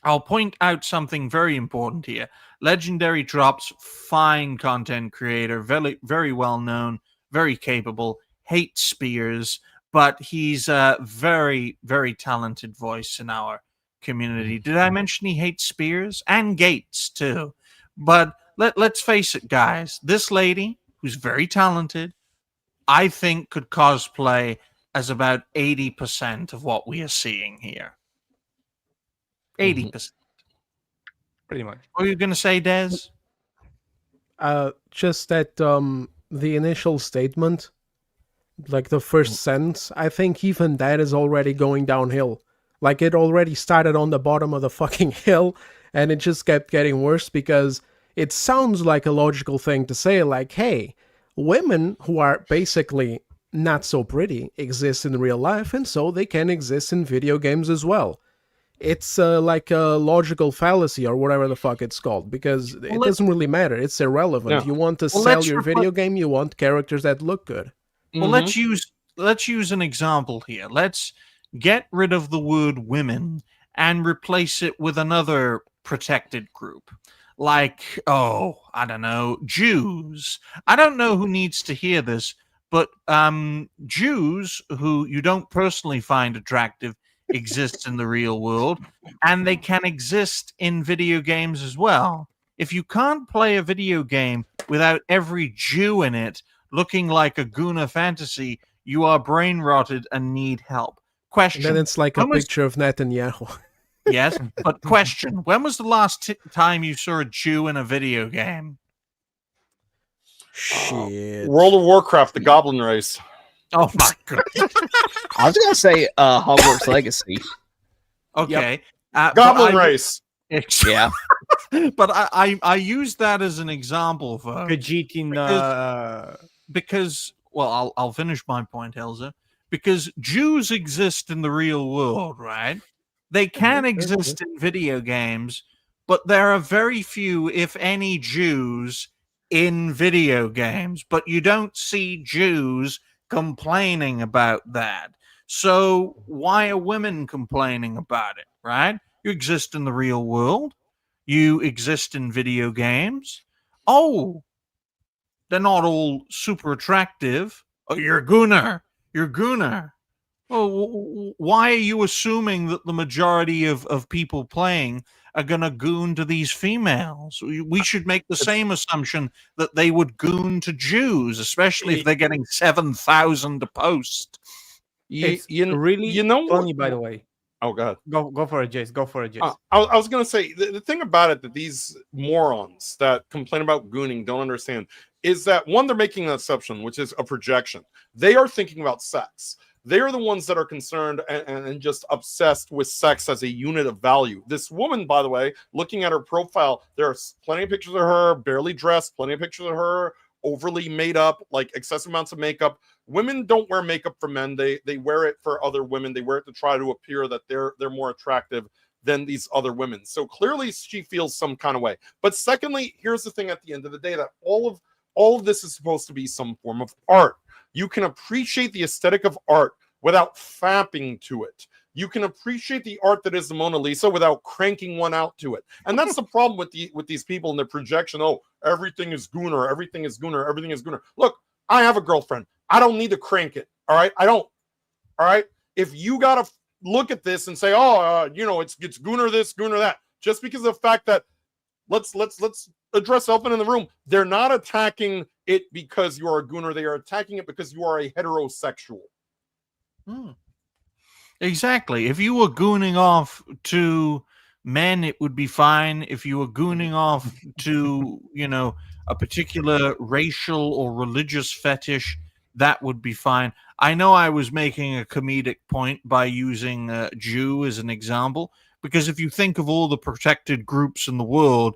I'll point out something very important here. Legendary drops fine content creator, very, very well known, very capable, hates spears, but he's a very, very talented voice in our community. Did I mention he hates spears? And gates, too. But let's face it, guys. This lady, who's very talented, I think could cosplay as about 80% of what we are seeing here. 80%. Pretty much. What are you going to say, Des? Just that the initial statement, like the first sentence, I think even that is already going downhill. Like it already started on the bottom of the fucking hill, and it just kept getting worse because it sounds like a logical thing to say, like, hey, women who are basically not so pretty exist in real life, and so they can exist in video games as well. It's like a logical fallacy or whatever the fuck it's called, because it doesn't really matter. It's irrelevant. Yeah. You want to sell your video game, you want characters that look good. Well, let's use an example here. Let's get rid of the word women and replace it with another protected group. Like, I don't know, Jews. I don't know who needs to hear this, but Jews who you don't personally find attractive exists in the real world, and they can exist in video games as well. If you can't play a video game without every Jew in it looking like a Guna fantasy, you are brain rotted and need help. Question. And then it's like a picture of Netanyahu. Yes, but question. When was the last time you saw a Jew in a video game? Shit. World of Warcraft, the Goblin Race. Oh my god. I was gonna say Hogwarts Legacy. Okay. Goblin Race. Yeah. But I use that as an example for because well, I'll finish my point, Elza. Because Jews exist in the real world, right? They can exist in video games, but there are very few, if any, Jews in video games. But you don't see Jews complaining about that. So why are women complaining about it, right? You exist in the real world. You exist in video games. Oh, They're not all super attractive. Oh, you're a gooner. You're a gooner. Well, why are you assuming that the majority of people playing are going to goon to these females? We should make the same assumption that they would goon to Jews, especially if they're getting 7,000 a post. It's really funny, by the way. Oh, go ahead. Go for it, Jace. Go for it, Jace. I was going to say, the thing about it that these morons that complain about gooning don't understand is that, one, they're making an assumption, which is a projection. They are thinking about sex. They are the ones that are concerned and just obsessed with sex as a unit of value. This woman, by the way, looking at her profile, there are plenty of pictures of her barely dressed, plenty of pictures of her overly made up, like excessive amounts of makeup. Women don't wear makeup for men. They wear it for other women. They wear it to try to appear that they're more attractive than these other women. So clearly she feels some kind of way. But secondly, here's the thing at the end of the day, that all of this is supposed to be some form of art. You can appreciate the aesthetic of art without fapping to it. You can appreciate the art that is the Mona Lisa without cranking one out to it. And that's the problem with these people and their projection. Oh, everything is gooner, everything is gooner, everything is gooner. Look, I have a girlfriend. I don't need to crank it. All right. I don't. All right. If you got to look at this and say, it's gooner this, gooner that, just because of the fact that let's address elephant in the room. They're not attacking it because you are a gooner. They are attacking it because you are a heterosexual. Exactly. If you were gooning off to men, it would be fine. If you were gooning off to, a particular racial or religious fetish, that would be fine. I know I was making a comedic point by using Jew as an example, because if you think of all the protected groups in the world,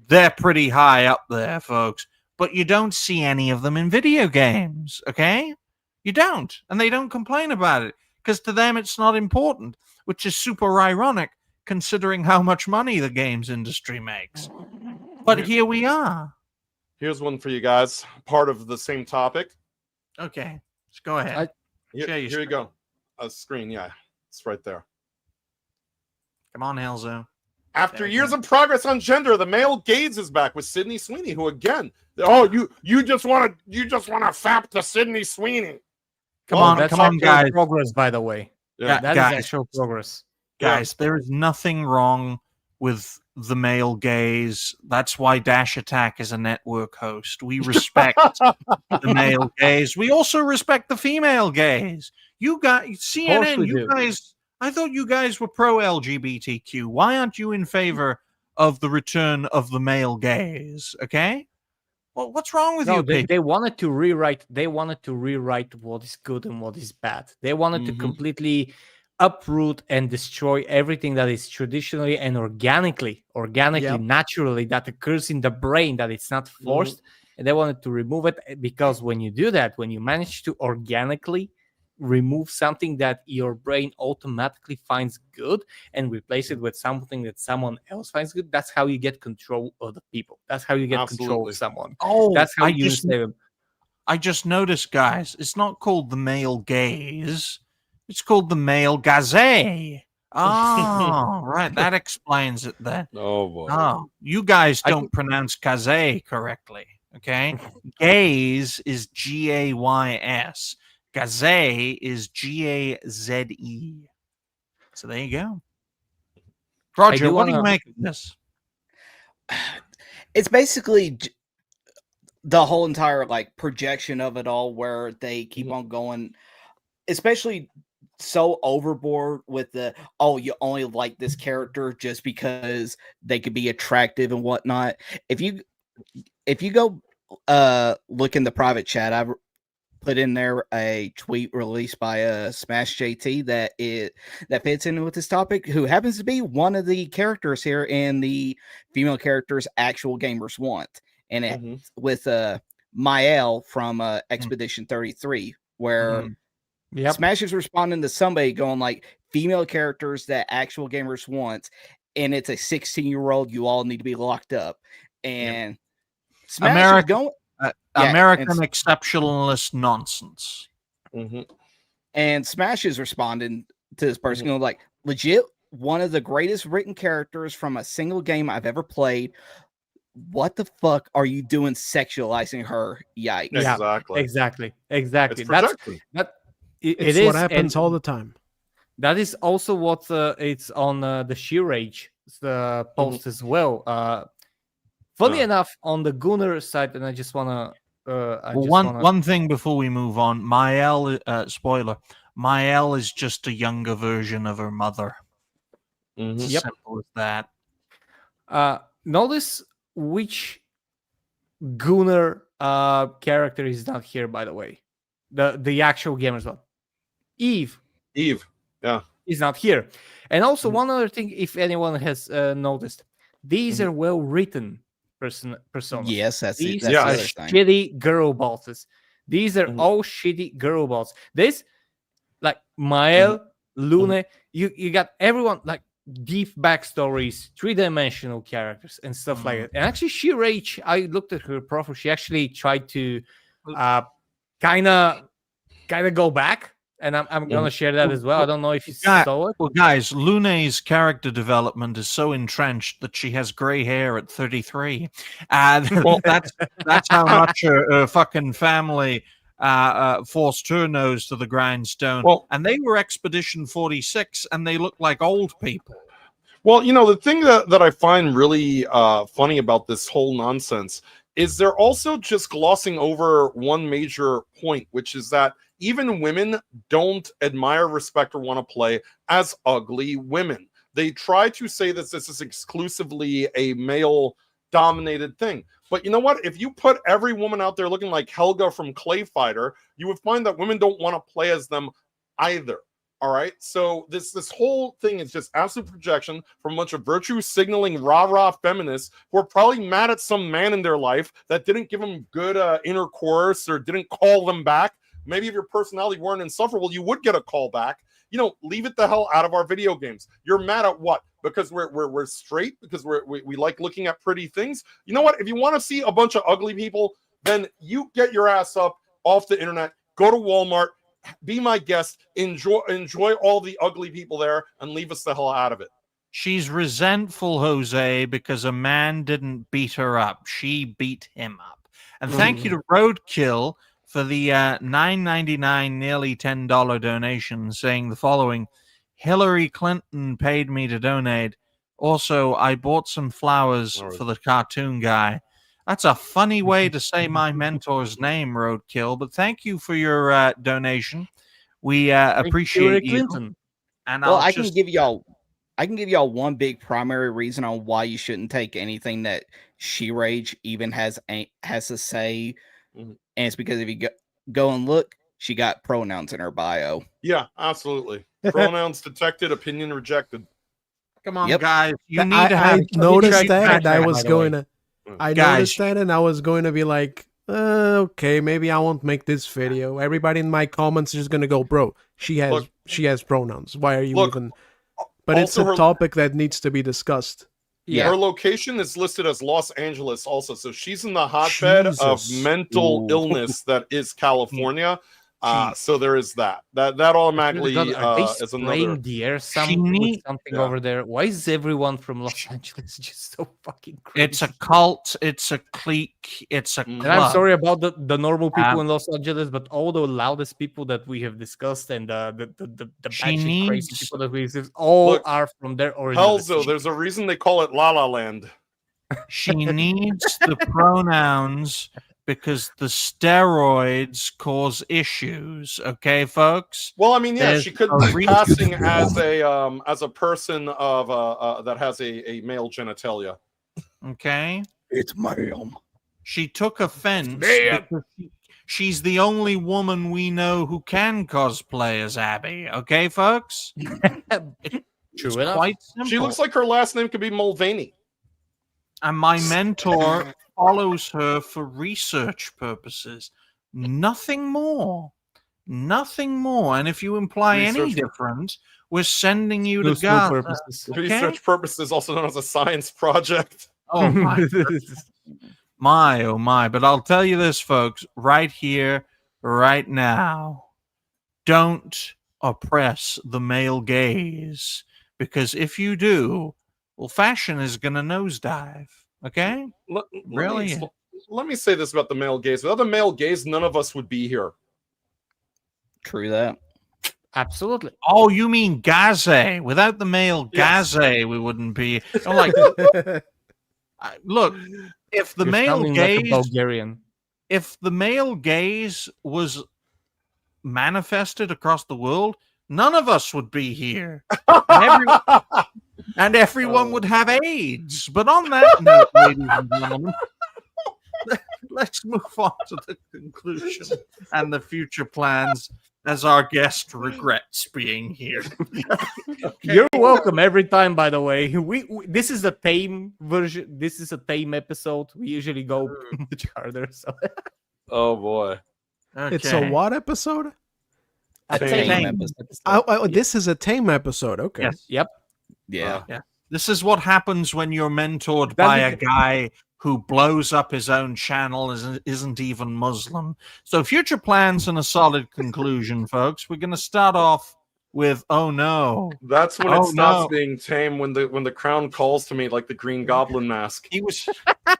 they're pretty high up there, folks. But you don't see any of them in video games, okay? You don't. And they don't complain about it, because to them it's not important, which is super ironic considering how much money the games industry makes. But here we are. Here's one for you guys, part of the same topic. Okay, let's go ahead. Here you go. A screen, yeah. It's right there. Come on, Helzo. After years of progress on gender, the male gaze is back with Sydney Sweeney, who again, you just want to fap to Sydney Sweeney. Come on, guys. Progress, by the way. Yeah, that guys, is actual progress. Guys, there is nothing wrong with the male gaze. That's why Dash Attack is a network host. We respect the male gaze. We also respect the female gaze. You guys, CNN, you guys, I thought you guys were pro LGBTQ. Why aren't you in favor of the return of the male gaze? Okay? Well, what's wrong with you people? They wanted to rewrite. They wanted to rewrite what is good and what is bad. They wanted to completely uproot and destroy everything that is traditionally and organically, naturally, that occurs in the brain, that it's not forced. And they wanted to remove it, because when you do that, when you manage to organically remove something that your brain automatically finds good and replace it with something that someone else finds good, that's how you get control of the people. That's how you get control of someone. That's how you save them. I just noticed, guys, it's not called the male gaze. It's called the male gaze. Oh, right. That explains it then. Oh, boy. Oh, you guys don't pronounce gaze correctly, okay? Gaze is Gays. Gaze is Gaze. So there you go. Roger, what do you make of this? It's basically the whole entire projection of it all, where they keep on going, especially so overboard with the you only like this character just because they could be attractive and whatnot. If you go look in the private chat, I've put in there a tweet released by Smash JT that fits in with this topic, who happens to be one of the characters here in the female characters actual gamers want, and it with Mael from Expedition 33, where Smash is responding to somebody going female characters that actual gamers want, and it's a 16-year-old, you all need to be locked up. And Smash is going American exceptionalist nonsense. And Smash is responding to this person going legit one of the greatest written characters from a single game I've ever played. what the fuck are you doing sexualizing her? Yikes. Yeah, Exactly. exactly. It's That's projection. that. It It's is, what happens and all the time. that is also what it's on the She-Rage post as well. Funny Yeah. enough, on the Gunner side, and I just wanna. One thing before we move on, Mael, spoiler, Mael is just a younger version of her mother. Mhm. It's as simple as that. Notice which Gunner character is not here, by the way. The actual gamer's one. Eve Eve. Yeah. is not here. And also, Mhm. one other thing, if anyone has noticed, these Mhm. are well written personas. Yes, that's it. These That's Yes. are the other thing. shitty girl bosses. These are Mhm. all shitty girl boss. This, like Mael, Lune, you got everyone like deep backstories, three-dimensional characters, and stuff like that. And actually, She-Rage, I looked at her profile. She actually tried to kind of go back, and I'm gonna share that as well. I don't know if you saw it. Well, guys, Lune's character development is so entrenched that she has gray hair at 33. Well, that's how much her fucking family forced her nose to the grindstone. Well- and they were Expedition 46, and they look like old people. Well, the thing that I find really funny about this whole nonsense is they're also just glossing over one major point, which is that even women don't admire, respect, or want to play as ugly women. They try to say that this is exclusively a male-dominated thing. But you know what? If you put every woman out there looking like Helga from Clay Fighter, you would find that women don't want to play as them either. All right, so this whole thing is just absolute projection from a bunch of virtue signaling rah-rah feminists who are probably mad at some man in their life that didn't give them good intercourse or didn't call them back. Maybe if your personality weren't insufferable, you would get a call back. Leave it the hell out of our video games. You're mad at what? Because we're straight? Because we like looking at pretty things? You know what? If you want to see a bunch of ugly people, then you get your ass up off the internet, go to Walmart, be my guest, enjoy all the ugly people there, and leave us the hell out of it. She's resentful, Jose, because a man didn't beat her up. She beat him up. And thank you to Roadkill for the $9.99, nearly $10 donation, saying the following: Hillary Clinton paid me to donate. Also, I bought some flowers for the cartoon guy. That's a funny way to say my mentor's name, Roadkill, but thank you for your donation. We appreciate you. Clinton. And Well, I can give y'all one big primary reason on why you shouldn't take anything that She-Rage even has to say, and it's because if you go and look, she got pronouns in her bio. Yeah, absolutely. Pronouns detected, opinion rejected. Come on, Yep. guys. You need I to have. noticed that, and I backtrack, was by the going way. to. I Guys, noticed that, and I was going to be like, okay, maybe I won't make this video. Everybody in my comments is going to go, bro. She has pronouns. Why are you even? But it's also a topic that needs to be discussed. Yeah. Her location is listed as Los Angeles also. So she's in the hotbed of Jesus. mental illness that is California. So there is that. That automatically Are they is spraying another. the air with something Yeah. over there? Why is everyone from Los Angeles just so fucking crazy? It's a cult. It's a clique. It's a club. And I'm sorry about the normal people in Los Angeles, but all the loudest people that we have discussed and the batshit crazy people that we exist, all are from their origin. Helzo, there's a reason they call it La La Land. She needs the pronouns because the steroids cause issues. Okay, folks. Well, I mean, yeah, There's she could a be passing reason. as a person of that has a male genitalia. Okay. It's ma'am. She took offense because she's the only woman we know who can cosplay as Abby. Okay, folks? True enough. Quite simple. She looks like her last name could be Mulvaney. And my mentor follows her for research purposes. Nothing more. Nothing more. And if you imply any Research- different, we're sending you to Those God. purposes. Okay? Research purposes, also known as a science project. Oh my. My, oh my. But I'll tell you this, folks, right here, right now. Don't oppress the male gaze. Because if you do, well, fashion is going to nosedive. Okay? Really? Let me say this about the male gaze. Without the male gaze, none of us would be here. True that. Absolutely. Oh, you mean Gaze? Without the male Yes. Gaze, we wouldn't be. I'm like, look, if the You're male sounding like a gaze, Bulgarian. if the male gaze was manifested across the world, none of us would be here, and everyone would have AIDS. But on that note, ladies and gentlemen, let's move on to the conclusion and the future plans, as our guest regrets being here. You're welcome every time, by the way. We this is a tame version. This is a tame episode. We usually go much harder. So Oh boy. It's a what episode? a Tame tame episode. episode. This is a tame episode. Okay. Yes. Yep. Yeah. This is what happens when you're mentored That by is a the- guy who blows up his own channel isn't even Muslim. So future plans and a solid conclusion, folks. We're going to start off with, oh no. That's when Oh, it stops no. being tame, when the crown calls to me like the Green Goblin mask. He was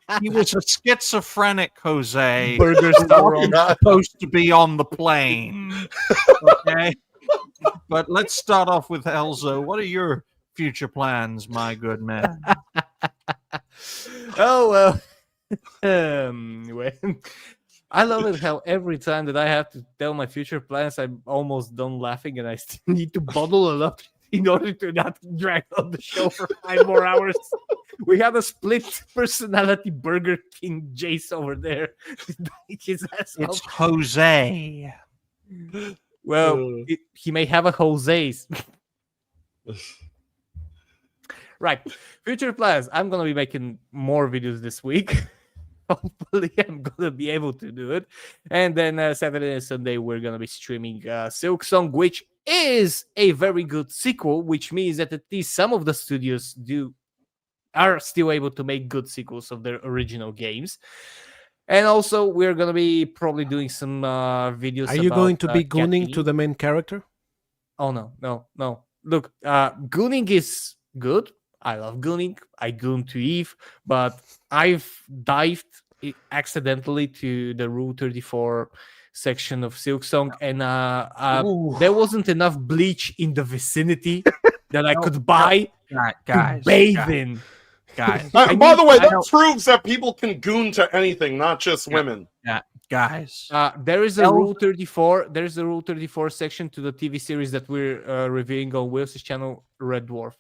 a schizophrenic Jose. Burgers who are wasn't wrong. supposed to be on the plane. Okay. But let's start off with Elzo. What are your future plans, my good man? Oh well. Well, I love it how every time that I have to tell my future plans, I'm almost done laughing, and I still need to bottle it up in order to not drag on the show for 5 more hours. We have a split personality Burger King Jace over there. His ass It's up. Jose. Well, he may have a Jose's. Right. Future plans. I'm going to be making more videos this week. Hopefully, I'm going to be able to do it. And then Saturday and Sunday, we're going to be streaming Silk Song, which is a very good sequel, which means that at least some of the studios are still able to make good sequels of their original games. And also, we're going to be probably doing some videos. Are you going to be Cat gooning King. to the main character? Oh, no. Look, gooning is good. I love gooning. I goon to Eve, but I've dived accidentally to the Rule 34 section of Silksong, and there wasn't enough bleach in the vicinity that I could buy to bathe in. Guys, By the way, that proves that people can goon to anything, not just women. Guys. There is a Rule 34. There's a Rule 34 section to the TV series that we're reviewing on Will's channel, Red Dwarf.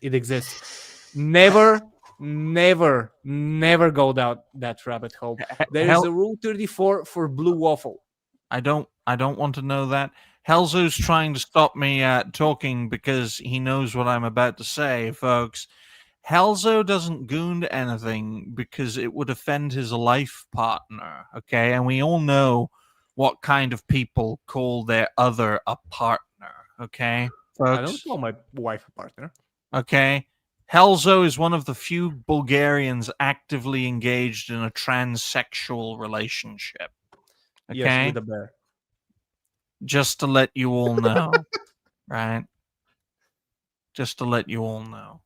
It exists. Never go down that rabbit hole. There is a Rule 34 for Blue Waffle. I don't want to know that. Helzo's trying to stop me talking because he knows what I'm about to say, folks. Helzo doesn't goon to anything because it would offend his life partner, okay? And we all know what kind of people call their other a partner, okay, folks? I don't call my wife a partner. Okay? Helzo is one of the few Bulgarians actively engaged in a transsexual relationship, okay? Yes, with a bear. Just to let you all know, right? Just to let you all know.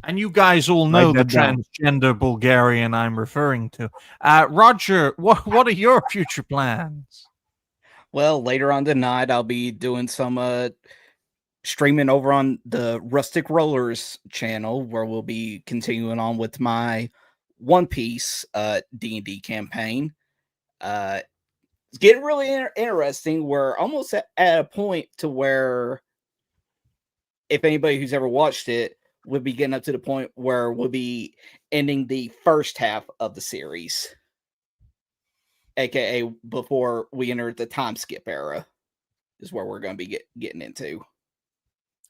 And you guys all know the transgender Bulgarian I'm referring to. Roger, what are your future plans? Well, later on tonight, I'll be doing some streaming over on the Rustic Rollers channel, where we'll be continuing on with my One Piece D&D campaign. It's getting really interesting. We're almost at a point to where, if anybody who's ever watched it, we'll be getting up to the point where we'll be ending the first half of the series, aka before we enter the time skip era, is where we're going to be getting into.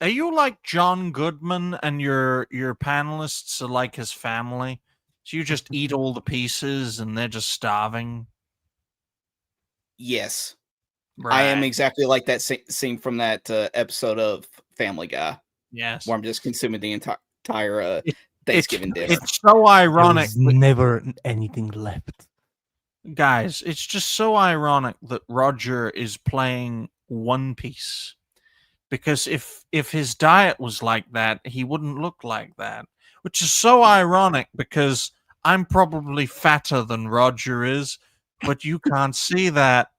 Are you like John Goodman, and your panelists are like his family? So you just eat all the pieces and they're just starving? Yes. Right. I am exactly like that scene from that episode of Family Guy. Yes. Where I'm just consuming the entire Thanksgiving dinner. It's so ironic. There's never anything left. Guys, it's just so ironic that Roger is playing One Piece. Because if his diet was like that, he wouldn't look like that. Which is so ironic because I'm probably fatter than Roger is, but you can't see that.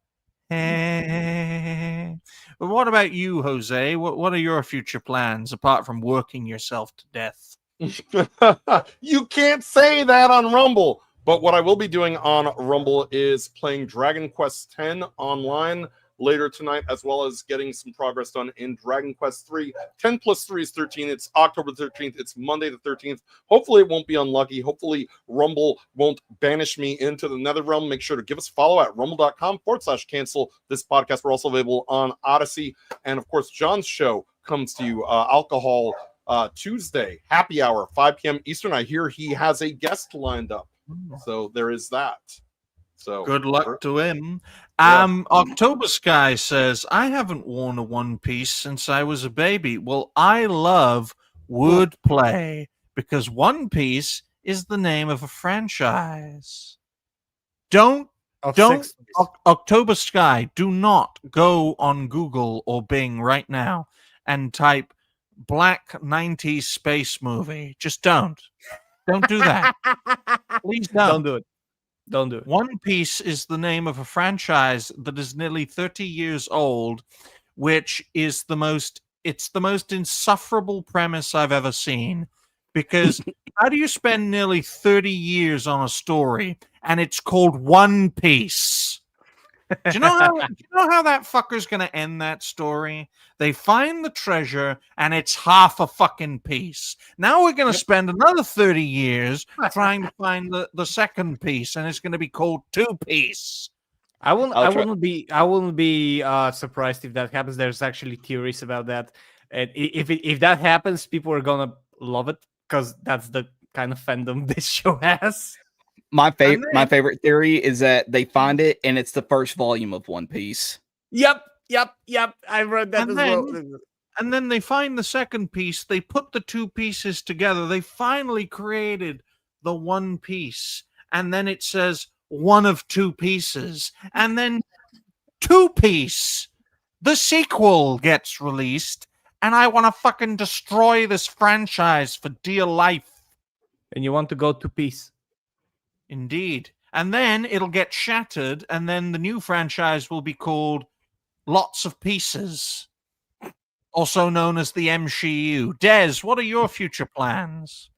But what about you, Jose? What are your future plans apart from working yourself to death? You can't say that on Rumble. But what I will be doing on Rumble is playing Dragon Quest X online later tonight, as well as getting some progress done in Dragon Quest 3. 10 plus 3 is 13. It's October 13th. It's Monday the 13th. Hopefully it won't be unlucky. Hopefully Rumble won't banish me into the Netherrealm. Make sure to give us a follow at rumble.com/cancel this podcast. We're also available on Odyssey. And of course, John's show comes to you, Alcohol Tuesday, happy hour, 5 p.m. Eastern. I hear he has a guest lined up. So there is that. So good luck to him. Yeah. October Sky says, I haven't worn a one piece since I was a baby. Well, I love wordplay because One Piece is the name of a franchise. Don't October Sky, do not go on Google or Bing right now and type Black 90s space movie. Just don't. Don't do that. Please don't. Don't do it. Don't do it. One Piece is the name of a franchise that is nearly 30 years old, which is the most insufferable premise I've ever seen. Because how do you spend nearly 30 years on a story and it's called One Piece? Do you know how that fucker's gonna end that story? They find the treasure and it's half a fucking piece. Now we're gonna spend another 30 years trying to find the second piece, and it's gonna be called Two Piece. I wouldn't be surprised if that happens. There's actually theories about that, and if that happens, people are gonna love it because that's the kind of fandom this show has. My favorite theory is that they find it and it's the first volume of One Piece. Yep. I read that well. And then they find the second piece. They put the two pieces together. They finally created the One Piece. And then it says one of two pieces. And then Two Piece, the sequel, gets released. And I want to fucking destroy this franchise for dear life. And you want to go to peace. Indeed. And then it'll get shattered, and then the new franchise will be called Lots of Pieces, also known as the MCU. Des, what are your future plans?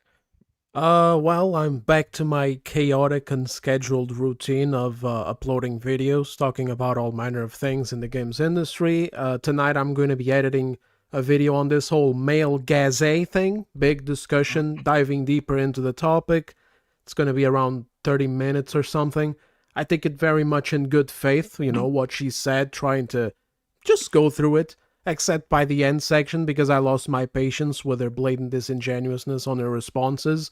Well, I'm back to my chaotic and scheduled routine of uploading videos, talking about all manner of things in the games industry. Tonight I'm going to be editing a video on this whole male gazé thing, big discussion, diving deeper into the topic. It's going to be around 30 minutes or something. I take it very much in good faith, what she said, trying to just go through it, except by the end section because I lost my patience with her blatant disingenuousness on her responses.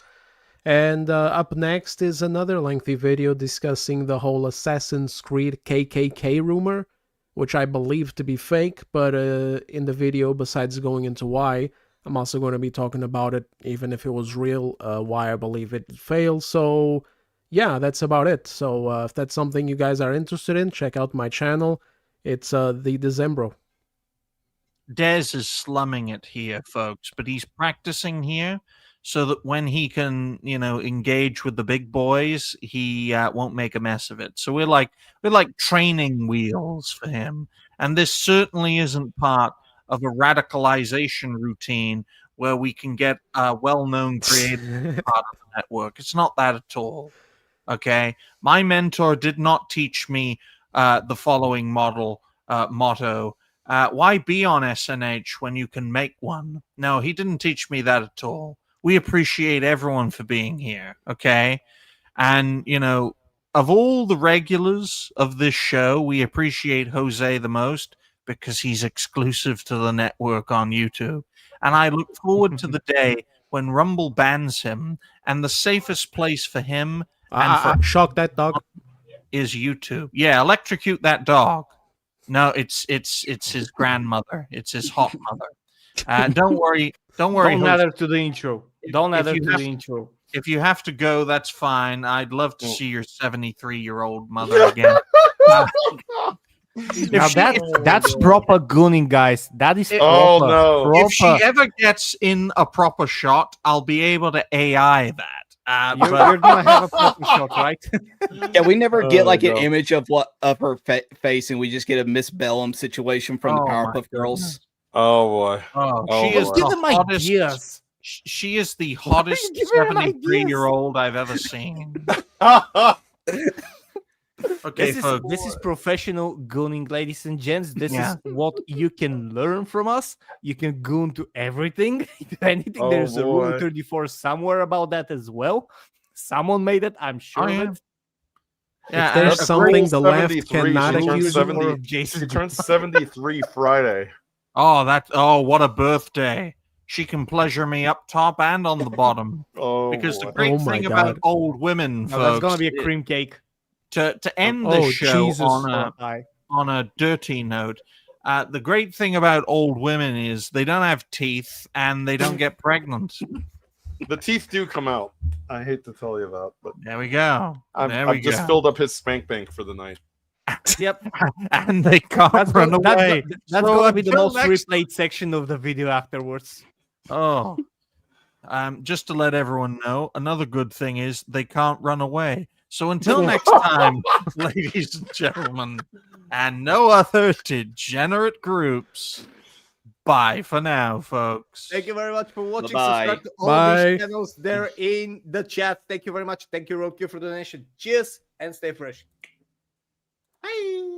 And up next is another lengthy video discussing the whole Assassin's Creed KKK rumor, which I believe to be fake, but in the video, besides going into why, I'm also going to be talking about it, even if it was real, why I believe it failed. So, yeah, that's about it. So, if that's something you guys are interested in, check out my channel. It's TheDezembro. Des is slumming it here, folks, but he's practicing here so that when he can, engage with the big boys, he won't make a mess of it. So we're like training wheels for him, and this certainly isn't part of a radicalization routine where we can get a well-known creator part of the network. It's not that at all. Okay, my mentor did not teach me the following motto. Why be on SNH when you can make one? No, he didn't teach me that at all. We appreciate everyone for being here, okay? And, of all the regulars of this show, we appreciate Jose the most because he's exclusive to the network on YouTube. And I look forward to the day when Rumble bans him, and the safest place for him and shock that dog is YouTube. Yeah, electrocute that dog. No, it's his grandmother. It's his hot mother. Don't worry. Don't add her to the intro. Don't add her to the intro. If you have to go, that's fine. I'd love to see your 73-year-old mother again. Now that's proper gooning, guys. That is proper. Oh no! If she ever gets in a proper shot, I'll be able to AI that, You're gonna have a proper shot, right? Yeah, we never get like no. an image of her face, and we just get a Miss Bellum situation from the Powerpuff Girls. Oh boy. Oh, Oh, she is boy. the Give them hottest. ideas. She is the Why are hottest you giving them 73-year-old I've ever seen. Okay, folks. This is professional gooning, ladies and gents. This Yeah. is what you can learn from us. You can goon to everything. If anything, Oh, there's a Rule boy. 34 somewhere about that as well. Someone made it, I'm sure yeah. of it. Yeah, If there's and something the left 73, cannot she turns accuse you 70 of Jason. She turns 73 Friday. what a birthday. She can pleasure me up top and on the bottom. Oh, Because the boy. great Oh my thing about God. old women, No, folks, that's gonna be a cream cake. to end Oh, the show Jesus. on a dirty note, the great thing about old women is they don't have teeth and they don't get pregnant. The teeth do come out. I hate to tell you that, but There we go. I've just filled up his spank bank for the night. Yep. And they can't run away. That's So gonna be the until most next- replayed section of the video afterwards. Oh. Just to let everyone know, another good thing is they can't run away. So until next time, ladies and gentlemen, and no other degenerate groups, bye for now, folks. Thank you very much for watching. Bye-bye. Subscribe to all Bye. these channels. They're in the chat. Thank you very much. Thank you, Roadkill, for the donation. Cheers and stay fresh. Bye.